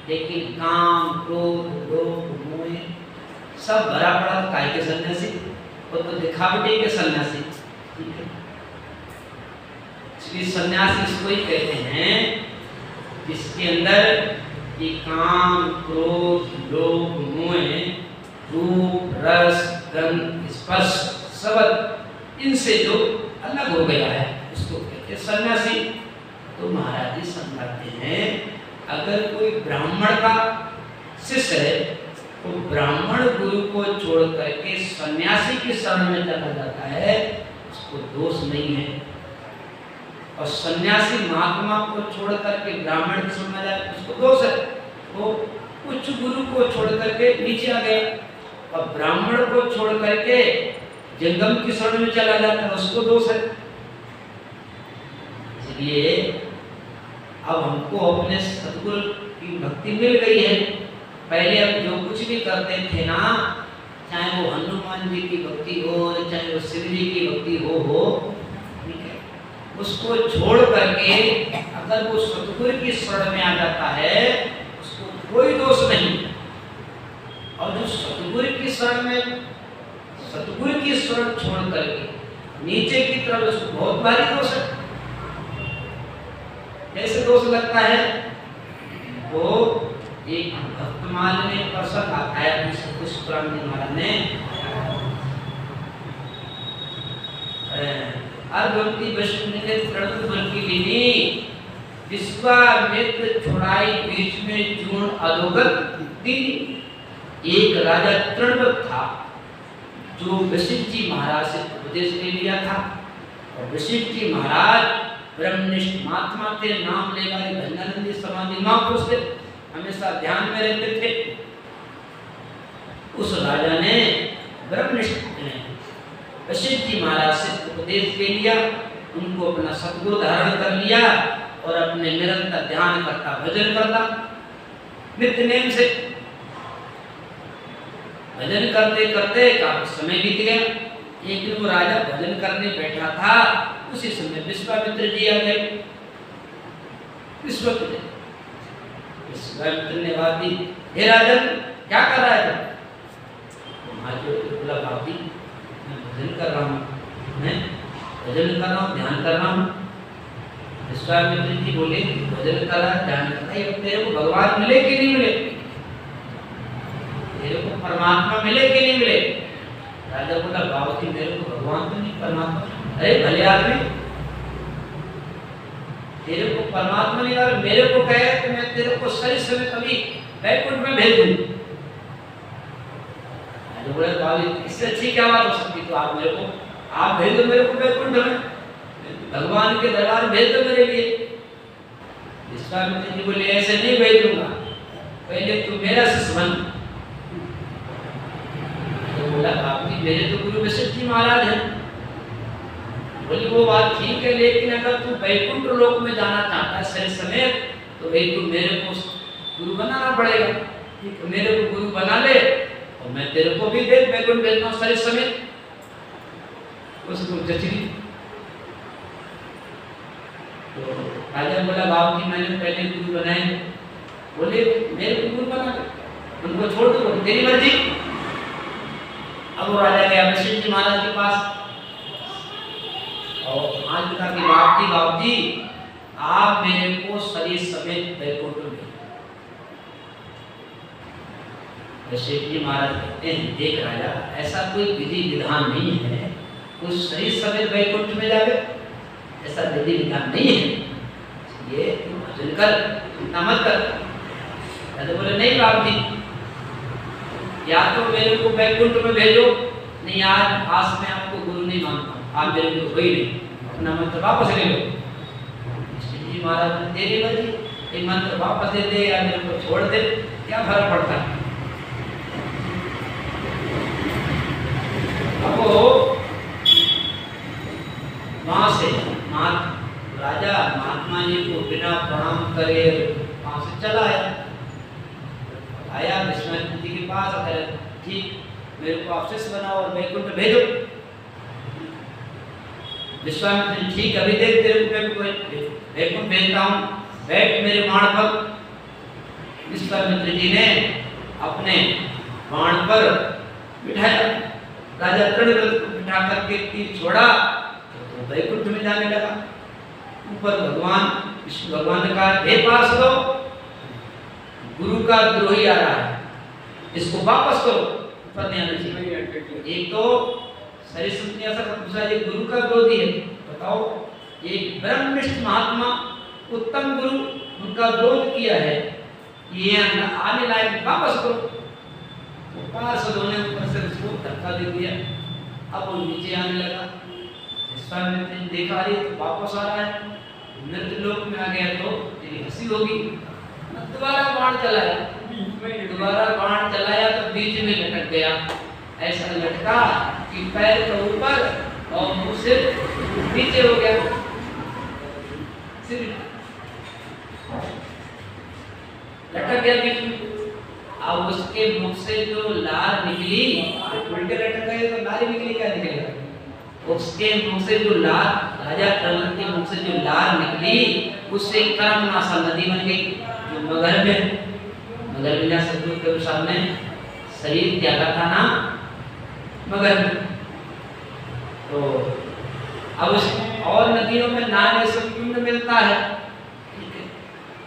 A: लेकिन काम, क्रोध, लोभ, मोह सब भरा पड़ा तो काय के सन्यासी? वो तो दिखावटी के सन्यासी। इसलिए सन्यासी इसको ही कहते हैं जिसके अंदर ये काम, क्रोध, लोभ, मोह, रूप, रस, गंध, स्पर्श, शब्द इनसे जो अलग हो गया है उसको कहते हैं सन्यासी। तो महाराज जी समझाते हैं अगर कोई ब्राह्मण का शिष्य है तो ब्राह्मण गुरु को छोड़ करके सन्यासी की शरण में चला जाता है उसको दोष नहीं है। और सन्यासी महात्मा को छोड़ करके ब्राह्मण की शरण में जाए उसको दोष है। वो उच्च गुरु को छोड़ करके नीचे आ गया और ब्राह्मण को छोड़ करके जंगम की शरण में चला जाता है उसको दोष है। इसलिए अब हमको अपने सतगुरु की भक्ति मिल गई है। पहले हम जो कुछ भी करते थे ना, चाहे वो हनुमान जी की भक्ति हो, चाहे वो शिव जी की भक्ति हो, उसको छोड़ करके अगर वो सतगुरु की शरण में आ जाता है उसको कोई दोष नहीं। और जो सतगुरु की शरण में सतगुरु की शरण छोड़ करके नीचे की तरफ उसको बहुत भारी दोष है। कैसे दोष लगता है? वो एक भक्तमाल ने प्रसंग आता है अपने सतगुरु पुराण महाराज ने अर्घवती वैष्णव ने तृण बन की लीनी विश्वामित्र छुड़ाई बीच में जून अधोगत दीनी। एक राजा तृणवत था जो वशिष्ठ जी महाराज से उपदेश ले लिया था और वशिष्ठ जी महाराज ब्रह्मनिष्ठ महात्मा थे, नाम ले वाले भजनानंदी समाधि महापुरुष थे, हमेशा ध्यान में रहते थे। उस राजा ने ब्रह्मनिष्ठ वशिष्ठ जी महाराज से उपदेश ले लिया, उनको अपना सद्गुरु धारण कर लिया और अपने निरंतर ध्यान करता भजन करता नित्य नेम से भजन करते करते काफी समय बीत गया। एक दिन वो राजा भजन करने बैठा था, उसी समय विश्वामित्र जी आ गए। विश्वामित्र ने बात दी, हे राजन क्या कर रहा है? बोला बाबी मैं भजन कर रहा हूँ, मैं भजन कर रहा हूँ, ध्यान कर रहा हूँ। विश्वामित्र जी बोले भजन कर रहा है, ध्यान कर रहा है, तेरे को भगवान मिले कि नहीं मिले? तेरे को परमात्मा मिले कि नहीं मिले? राजा बोला बाबूजी मेरे को भगवान तो नहीं परमात्मा। अरे भले आदमी तेरे को परमात्मा नहीं और मेरे को कहे तो मैं तेरे को सही समय कभी बैकुंठ में भेज दूं। राजा बोला बाबूजी इससे अच्छी क्या बात हो सकती? तो आप मेरे को आप भेज दो मेरे को बैकुंठ में, भगवान के दरबार भेज दो मेरे लिए। विश्वामित्र जी बोले ऐसे नहीं भेज दूंगा, पहले तू मेरा शिष्य बन। तो बोला बाबूजी मेरे तो गुरु वशिष्ठ जी महाराज हैं। बोली वो बात ठीक है, लेकिन अगर तू वैकुंठ लोक में जाना चाहता है शरीर समेत तो भाई तू मेरे को गुरु बनाना पड़ेगा। ठीक है, मेरे को गुरु बना ले और मैं तेरे को भी देख वैकुंठ भेजता हूँ शरीर समेत। उसको जचरी तो राजा बोला बाबूजी मैंने पहले गुरु बनाए। बोले मेरे को गुरु बना ले, उनको छोड़ दो, तेरी मर्जी। अब वो राजा गया वशिष्ठ जी महाराज के पास और आज बता कि बाबूजी आप मेरे को शरीर समेत वैकुंठ में। वशिष्ठ जी महाराज कहते हैं देख राजा ऐसा कोई विधि विधान नहीं है, कोई शरीर समेत वैकुंठ में जावे, ऐसा विधि विधान नहीं है, ये तू भजन कर, चिंता मत कर। राजा बोले नहीं बाबूजी या तो मेरे को वैकुंठ में भेजो, नहीं आज मैं आपको गुरु नहीं मानता, आप मेरे को कोई नहीं, अपना मंत्र वापस ले लो। जी महाराज ने तेरी मर्जी, ये मंत्र वापस दे दे या मेरे को छोड़ दे, क्या फर्क पड़ता है। अब वहां से राजा महात्मा जी को बिना प्रणाम करे वहां से चला आया विश्वामित्र जी के पास। अगर ठीक मेरे को आप शिष्य बनाओ और वैकुंठ भेजो। विश्वामित्र ठीक अभी देख तेरे को वैकुंठ भेजता हूँ, बैठ मेरे बाण पर। विश्वामित्र जी ने अपने बाण पर बिठाया, राजा तृणवत को बिठा करके तीर छोड़ा तो वैकुंठ में जाने लगा। ऊपर भगवान विष्णु भगवान ने कहा हे पार्षदों गुरु का द्रोही आ रहा है, इसको वापस करो, ऊपर नहीं आना चाहिए। एक तो शरीर संन्यासा का दूसरा ये गुरु का विरोधी है। बताओ एक ब्रह्मनिष्ठ महात्मा उत्तम गुरु उनका विरोध किया है, ये आने लायक वापस करो। पार्षदों ने ऊपर से उसको धक्का दे दिया, अब वो नीचे आने लगा। विश्वामित्र ने देखा रही तो वापस आ रहा है, नृत्य लोक में आ गया तो तेरी हंसी होगी। दोबारा बाण चलाया, दोबारा बाण चलाया तो बीच में लटक गया। ऐसा लटका कि पैर तो ऊपर और मुंह से नीचे हो गया। लटक गया बीच में। अब उसके मुख से जो लार निकली, उल्टे लटक गए तो लार निकली, क्या निकलेगा? उसके मुख से जो लार राजा प्रमद के मुख से जो लार निकली उससे कर्मनाशा नदी बन गई, जो मगध में सतगुरु के सामने शरीर त्यागा था ना मगध में, तो अब उस और नदियों में नहाने से पुण्य मिलता है,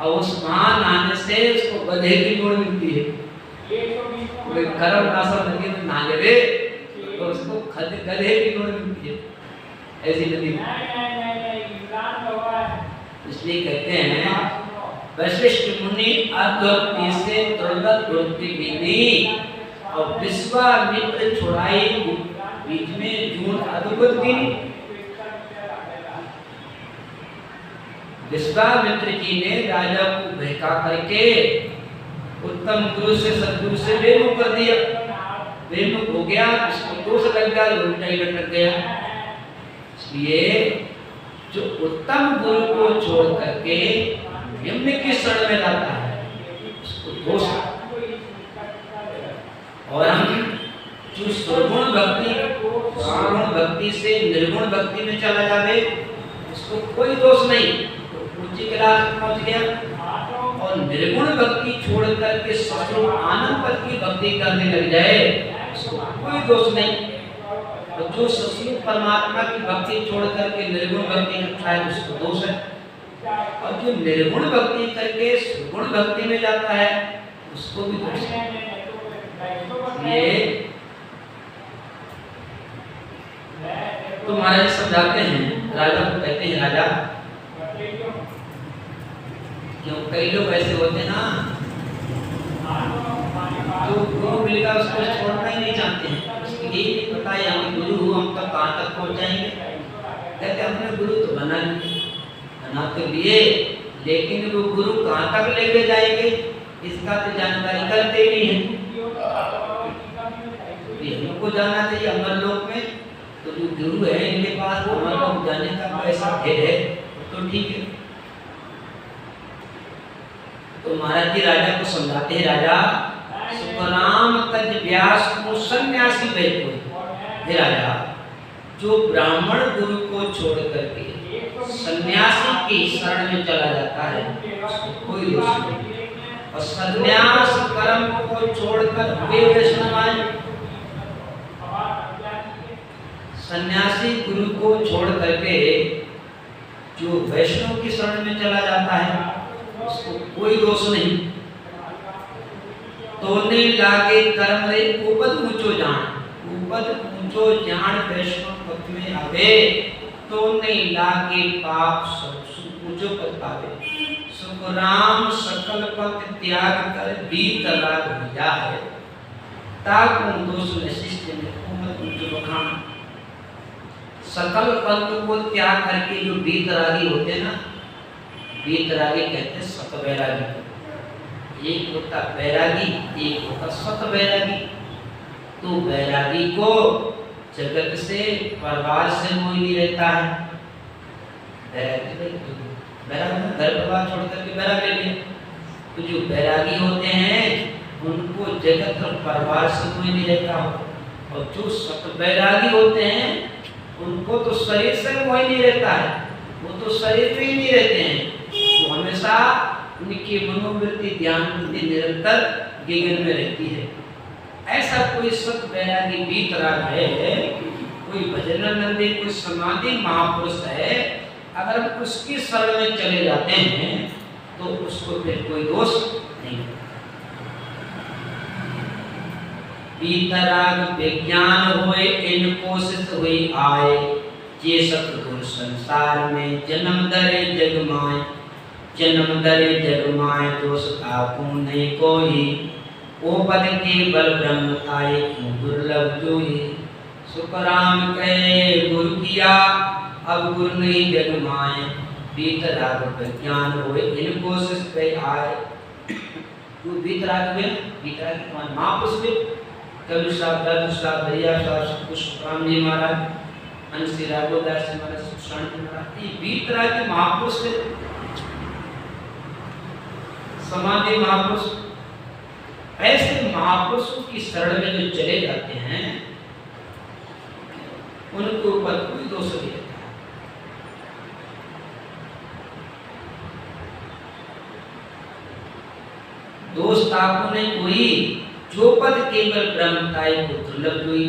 A: और उस वहां नहाने से उसको गधे की गुण मिलती है। कोई कर्मनाशा नदी में नहा ले तो उसको गधे की गुण मिलती है, ऐसी नदी। इसलिए कहते हैं वशिष्ठ मुनि अद्वैत से तुरंत वृत्ति गिनी, और विश्वामित्र छुड़ाई बीच में जून अद्भुत की। विश्वामित्र जी ने राजा को बहका करके उत्तम गुरु से सदगुरु से बेमुख कर दिया, बेमुख हो गया, उसको दोष लग गया, उल्टा ही लटक गया। इसलिए जो उत्तम गुरु को छोड़ करके निम्न की शरण में जाता है उसको दोष। और हम जो सुगुण भक्ति से निर्गुण भक्ति में चला जावे उसको कोई दोष नहीं, तो ऊंची क्लास में पहुंच गया। और निर्गुण भक्ति छोड़ करके सत्व आनंद पद की भक्ति करने लग जाए उसको कोई दोष नहीं। और जो सत्संग परमात्मा की भक्ति छोड़ करके निर्गुण भक्ति करता है उसको दोष है, और जो निर्गुण भक्ति करके सुगुण भक्ति में जाता है उसको भी दोष है। ये तो महाराज समझाते हैं, राजा को कहते हैं राजा, क्यों कई लोग ऐसे होते हैं ना जो गुरु मिलेगा उसको छोड़ना ही नहीं चाहते हैं, उसको यही नहीं पता है हम गुरु हो, हम तक कहाँ तक पहुँच जाएंगे। कहते हमने गुरु तो बना तो लिए, लेकिन वो गुरु कहाँ तक लेके जाएंगे इसका तो जानकारी करते नहीं है। हमको जानना चाहिए अमरलोक में, तो जो गुरु है इनके पास अमरलोक जाने का पैसा है तो ठीक है। तो महाराज जी राजा को समझाते हैं, राजा सुखराम तज व्यास को सन्यासी बैठो। हे राजा, जो ब्राह्मण गुरु को छोड़ करके सन्यासी की शरण में चला जाता है उसको कोई दोष नहीं। और सन्यास कर्म को छोड़कर वे वैष्णव आए, सन्यासी गुरु को छोड़ करके जो वैष्णव की शरण में चला जाता है उसको कोई दोष नहीं। तो ने लागे कर्म रे उपद ऊंचो जान वैष्णव पद में आवे, तो ने लागे पाप सब ऊंचो पद पावे। सुख राम सकल पद त्याग कर बीत राग हो जाए, ताकू दोष शिष्य ने उमत ऊंचो बखान। सकल पंथ को त्याग करके जो बीतरागी होते हैं ना, बीतरागी कहते हैं सत वैरागी। एक होता बैरागी, एक होता सत वैरागी। तो बैरागी को जगत से परिवार से मोह नहीं रहता है। बैरागी घर परिवार छोड़ करके बैराग ले लिया। तो जो बैरागी होते हैं उनको जगत और परिवार से मोह नहीं रहता हो। और जो सत बैरागी होते हैं उनको तो शरीर से मोह नहीं रहता है, वो तो शरीर में ही नहीं रहते हैं। तो हमेशा उनकी मनोवृत्ति ध्यान बुद्धि निरंतर गगन में रहती है। ऐसा कोई सत वैरागी बीतराग है, कोई भजनानंदी, कोई समाधि महापुरुष है, अगर हम उसकी शरण में चले जाते हैं तो उसको फिर कोई दोष नहीं। बीतराग विज्ञान होए इनको सिद्ध हुई आए, जे सतगुर संसार में जन्म दरे जग माए। जन्म दरे जग माए दोष ताकू नहीं कोई, ओ पद के बल ब्रह्म आए दुर्लभ जोई। सुखराम कहे गुरु किया अब गुरु नहीं जग माए, बीतराग विज्ञान होए इनको सिद्ध हुई आए। तो बीतराग में बीतराग महापुरुष में कवि साहब, दादू साहब, भैया साहब, पुष्पराम जी महाराज, अंशी राघोदास जी महाराज, सुशांत जी महाराज, ये बीतरागी महापुरुष थे, समाधि महापुरुष। ऐसे महापुरुषों की शरण में जो चले जाते हैं उनको ऊपर कोई दोष नहीं रहता। दोष ताको नहीं कोई, जो पद केवल ब्रह्मताई को दुर्लभ हुई।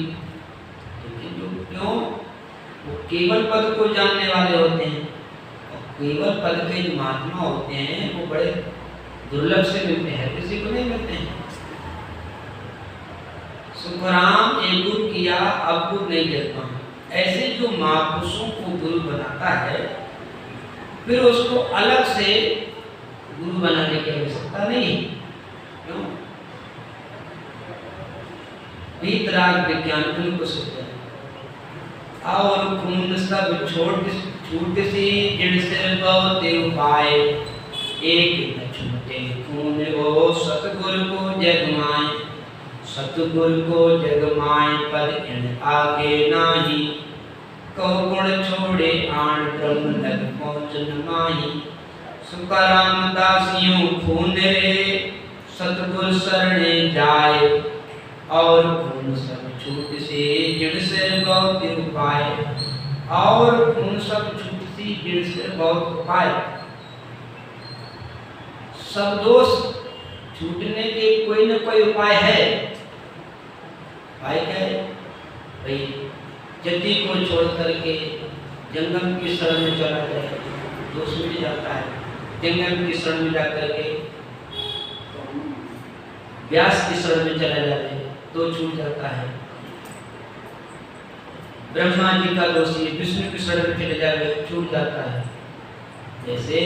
A: क्यों? वो केवल पद को जानने वाले होते हैं, और केवल पद के जो महात्मा होते हैं वो बड़े दुर्लभ से मिलते हैं, किसी को नहीं मिलते हैं। सुखराम एक गुरु किया अब गुरु नहीं कहता। ऐसे जो महापुरुषों को गुरु बनाता है, फिर उसको अलग से गुरु बनाने की आवश्यकता नहीं है। क्यों? वीतराग विज्ञान को सोचते हैं और खून सब छूट सी जिन सिर बहुते उपाय, एक न छूटे खून वो सतगुरु को जगमाए, सतगुरु को जगमाए पद इन आगे नाही, को गुण छोड़े आन ब्रह्म लग पहुँचन माही। सुखराम दासियों खून रे सतगुरु शरणे जाए, और खून सब छूट से जिन से बहुत उपाय, और खून सब छूट सी जिन से बहुत उपाय। सब दोष छूटने के कोई न कोई उपाय है। उपाय क्या है भाई? जति को छोड़ करके जंगल की शरण में चला जाए, दोष मिट जाता है। जंगल की शरण में जाकर के व्यास की शरण में चला जाए तो छूट जाता है। ब्रह्मा जी का दोषी विष्णु की शरण में चले जाए छूट जाता है। जैसे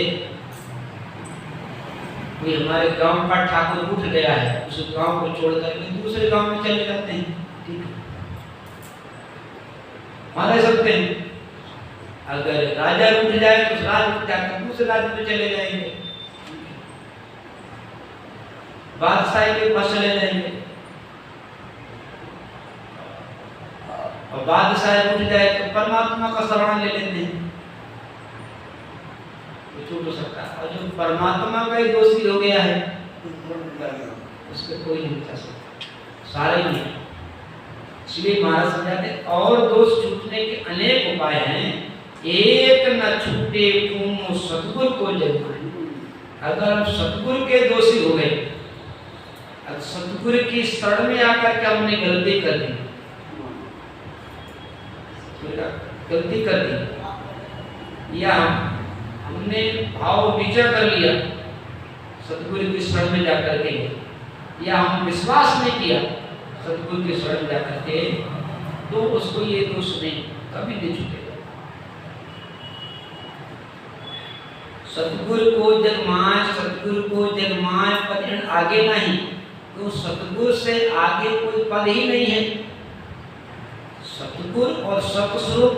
A: कोई हमारे गांव का ठाकुर उठ गया है, उस गांव को छोड़ करके दूसरे गांव में चले जाते हैं, ठीक है, वहां रह सकते हैं। अगर राजा उठ जाए तो राज उठ जाकर दूसरे राज्य में चले जाएंगे, बादशाह के पास चले जाएंगे। और बादशाह उठ जाए तो परमात्मा का शरण ले लेते हैं, तो छूट हो सकता है। और जो परमात्मा का ही दोषी हो गया है उसको कोई नहीं बचा सकता, सारे ही है। इसलिए महाराज समझाते और दोष छूटने के अनेक उपाय हैं। एक न छूटे खून सतगुरु को जगमाए। अगर हम सतगुरु के दोषी हो गए, सतगुरु की शरण में आकर के हमने गलती कर दी, या हमने भाव विचार कर लिया सतगुरु की शरण में जाकर के, या हम विश्वास नहीं किया सतगुरु की शरण में जाकर के, तो उसको ये दोष नहीं कभी नहीं छूटेगा। सतगुरु को जगमाए, सतगुरु को जगमाए पद आगे नहीं, तो सतगुरु से आगे कोई पद ही नहीं है। सतगुरु और सतस्वरूप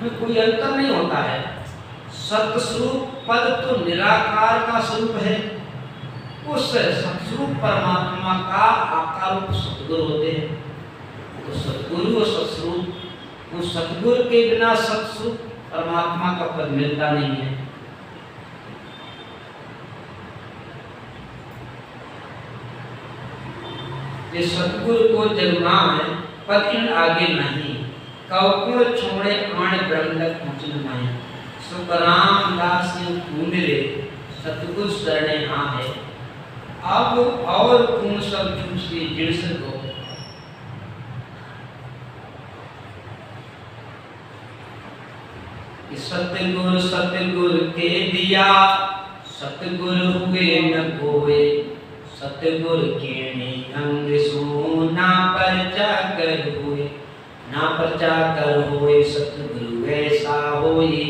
A: में कोई अंतर नहीं होता है। सतस्वरूप पद तो निराकार का स्वरूप है, उस सतस्वरूप परमात्मा का आकार रूप सतगुरु होते हैं। तो सतगुरु और सतस्वरूप, उस सतगुरु के बिना सतस्वरूप परमात्मा का पद मिलता नहीं है। ये सतगुरु को जगमाए पद आगे नहीं, कौकुड़ छोड़े आण ब्रह्म तक पहुँचन माए। सुखराम दास खून रे सतगुरु शरणे हाँ है, अब और खून सब छूटे जिन से हो। सतगुरु के दिया सतगुरु हुए न कोई, सतगुरु के अंग सोना परचा कर हुए, ना परचा कर होए सतगुरु ऐसा होई,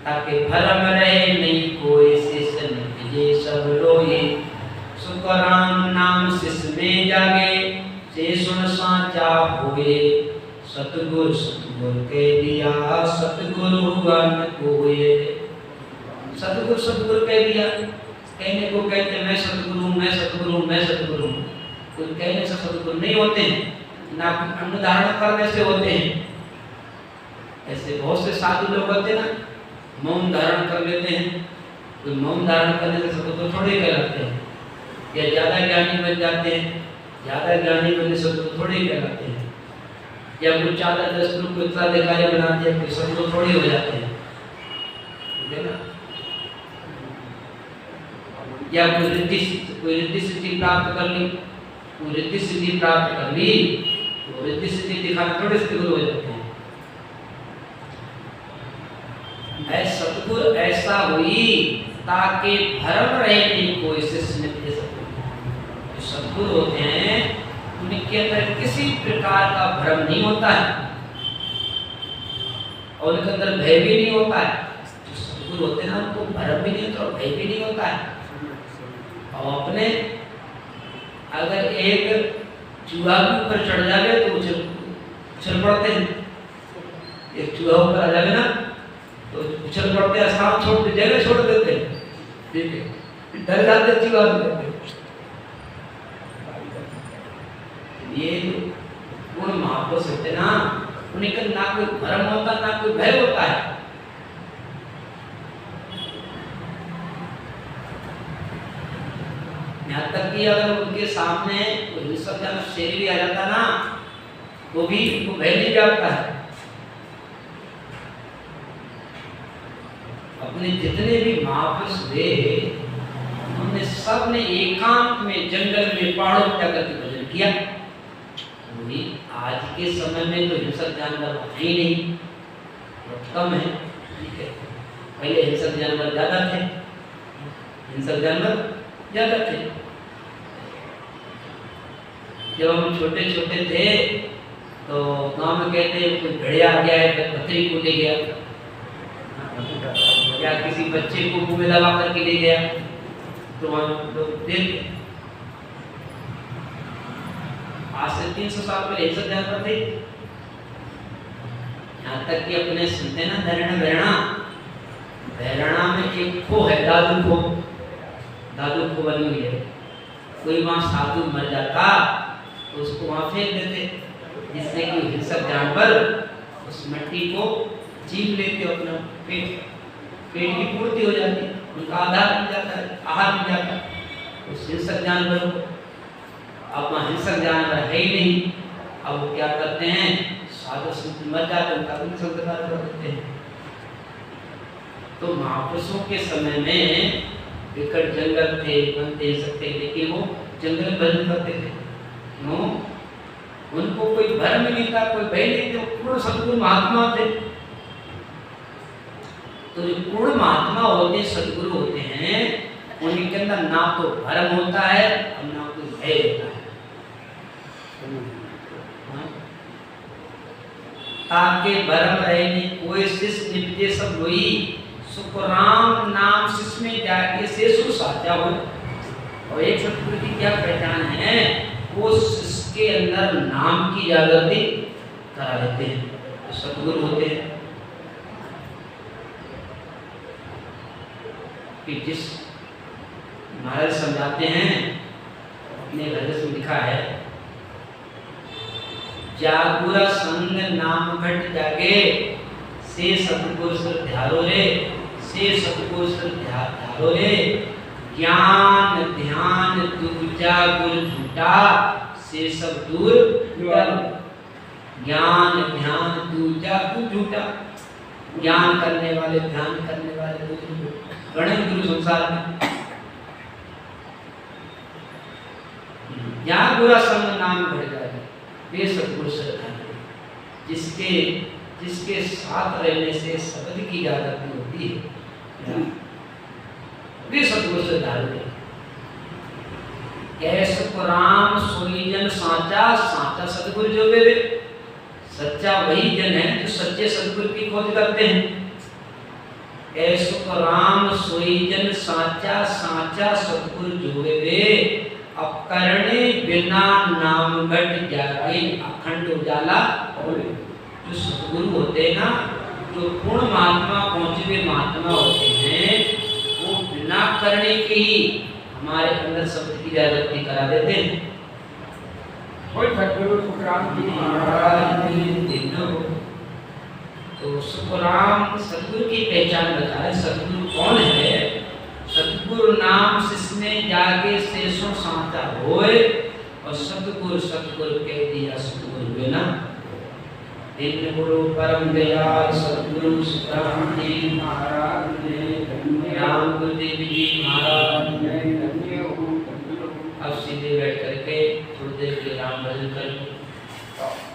A: ताकि भरम रहे नहीं कोई शिष्य निजे सब रोए। सुखराम नाम शिष्य में जागे से सुन साचा हुए, सतगुरु के दिया सतगुरु हुआ न कोई। सतगुरु कह दिया, कहने को कहते मैं सतगुरु मैं सतगुरु मैं सतगुरु। कोई कहने से सतगुरु नहीं होते हैं, ना अन्न धारण करने से होते हैं। ऐसे बहुत से साधु लोग होते हैं ना, मौन धारण कर लेते हैं। कोई मौन धारण करने से सतगुरु थोड़े कहलाते हैं, या ज्यादा ज्ञानी बन जाते हैं। ज्यादा ज्ञानी बनने से सतगुरु थोड़े कहलाते हैं, या कुछ ज्यादा 10 लोग को इतना अधिकारी बना दिया कि सतगुरु थोड़े हो जाते हैं, ठीक है ना। या कोई रिद्धि सिद्धि प्राप्त कर ली, कोई रिद्धि सिद्धि प्राप्त कर ली तो रिद्धि सिद्धि दिखाना थोड़े सतगुरु हो जाते हैं। ऐसा सतगुरु ऐसा हुई ताकि भरम रहे नहीं कोई शिष्य नित्य सतगुरु। जो सतगुरु होते हैं उनके अंदर किसी प्रकार का भ्रम नहीं होता है और उनके अंदर भय भी नहीं होता है। जो सतगुरु होते हैं ना उनको भ्रम भी नहीं होता और भय भी नहीं होता है। और अपने अगर एक चूहा के ऊपर चढ़ जावे तो उछल पड़ते हैं। एक चूहा ऊपर आ जावे ना तो उछल पड़ते हैं, स्थान छोड़ जगह छोड़ देते हैं, ठीक है, डर जाते चूहा से। ये गुण महापुरुष होते ना उनके ना कोई भ्रम होता ना कोई भय होता है। यहाँ तक कि अगर उनके सामने कोई हिंसक जानवर शेर भी आ जाता ना वो भी उनको भय नहीं जाता है। अपने जितने भी महापुरुष थे उन्होंने सब ने एकांत में जंगल में पहाड़ों में जाकर के भजन किया। वही आज के समय में तो हिंसक जानवर है ही नहीं, बहुत कम है, ठीक है। पहले हिंसक जानवर ज्यादा थे, हिंसक जानवर ज्यादा थे। जब हम छोटे छोटे थे तो गांव में कहते हैं कोई भेड़िया आ गया है, बकरी को ले गया या किसी बच्चे को मुंह में दबा करके ले गया तो हम लोग देखते। आज से 300 साल पहले हिंसक जानवर थे। यहाँ तक कि अपने सुनते ना भैरणा में एक खो है, दादू खो बनी हुई है। कोई वहां साधु मर जाता तो उसको वहां फेंक देते जिससे कि हिंसक जानवर उस मिट्टी को चीप लेते, अपना पेट की पूर्ति हो जाती, उनका आधार मिल जाता है, आहार मिल जाता है उस हिंसक जानवर को। अब वहाँ हिंसक जानवर है ही नहीं, अब वो क्या करते हैं, साधु संत मर जाते उनका भी संस्कार कर देते हैं। तो महापुरुषों के समय में विकट जंगल थे, बनते सकते, लेकिन वो जंगल में भजन करते थे। क्यों? उनको कोई भ्रम नहीं था, कोई भय नहीं थे, पूर्ण सद्गुरु महात्मा थे। तो जो पूर्ण महात्मा होते सद्गुरु होते हैं उनके अंदर ना तो भ्रम होता है और ना कोई भय होता है। ताके भरम रहे नहीं कोई शिष्य निपजे सब लोई, सुख राम नाम शिष्य में जाके शेषु साचा हो। और एक सतगुरु की क्या पहचान है, वो शिष्य के अंदर नाम की जागृति करा देते हैं, तो सतगुरु होते हैं। कि जिस महाराज समझाते हैं अपने ग्रंथ में लिखा है, जागुरा संग नाम घट जागे से सतगुरु सर ध्यारो रे, से सतगुरु सर ध्यारो रे, ज्ञान ध्यान दूजा गुरु झूठा से सब दूर ज्ञान ध्यान दूजा गुरु झूठा। ज्ञान करने वाले ध्यान करने वाले गणेश गुरु संसार में। यहाँ बुरा संग नाम बढ़ जाएगा, वे सतगुरु श्रद्धा जिसके साथ रहने से शब्द की जागृति होती है, वे सतगुरु श्रद्धा। कैसे राम सोई जन साचा, साचा सतगुरु जो वे सच्चा वही जन है जो सच्चे सतगुरु की खोज करते हैं। ऐसो राम सोई जन साचा, साचा सतगुरु जो वे अब करने बिना नाम घट जागे अखंड उजाला। और जो सतगुरु होते हैं ना, जो पूर्ण महात्मा पहुंचे हुए महात्मा होते हैं, वो बिना करने के ही हमारे अंदर शब्द की जागृति करा देते हैं।
B: सतगुरु सुखराम जी महाराज
A: तो सुखराम सतगुरु की पहचान बताए। सतगुरु कौन है? सतगुरु नाम शिष्य में जागे शेषों साचा होए, और सतगुरु सतगुरु कह दिया सतगुरु बिना। दिन गुरु परम दयाल सतगुरु सुखराम जी महाराज ने, राम गुरुदेव जी महाराज ने थोड़ी देर के लिए राम भजन करें।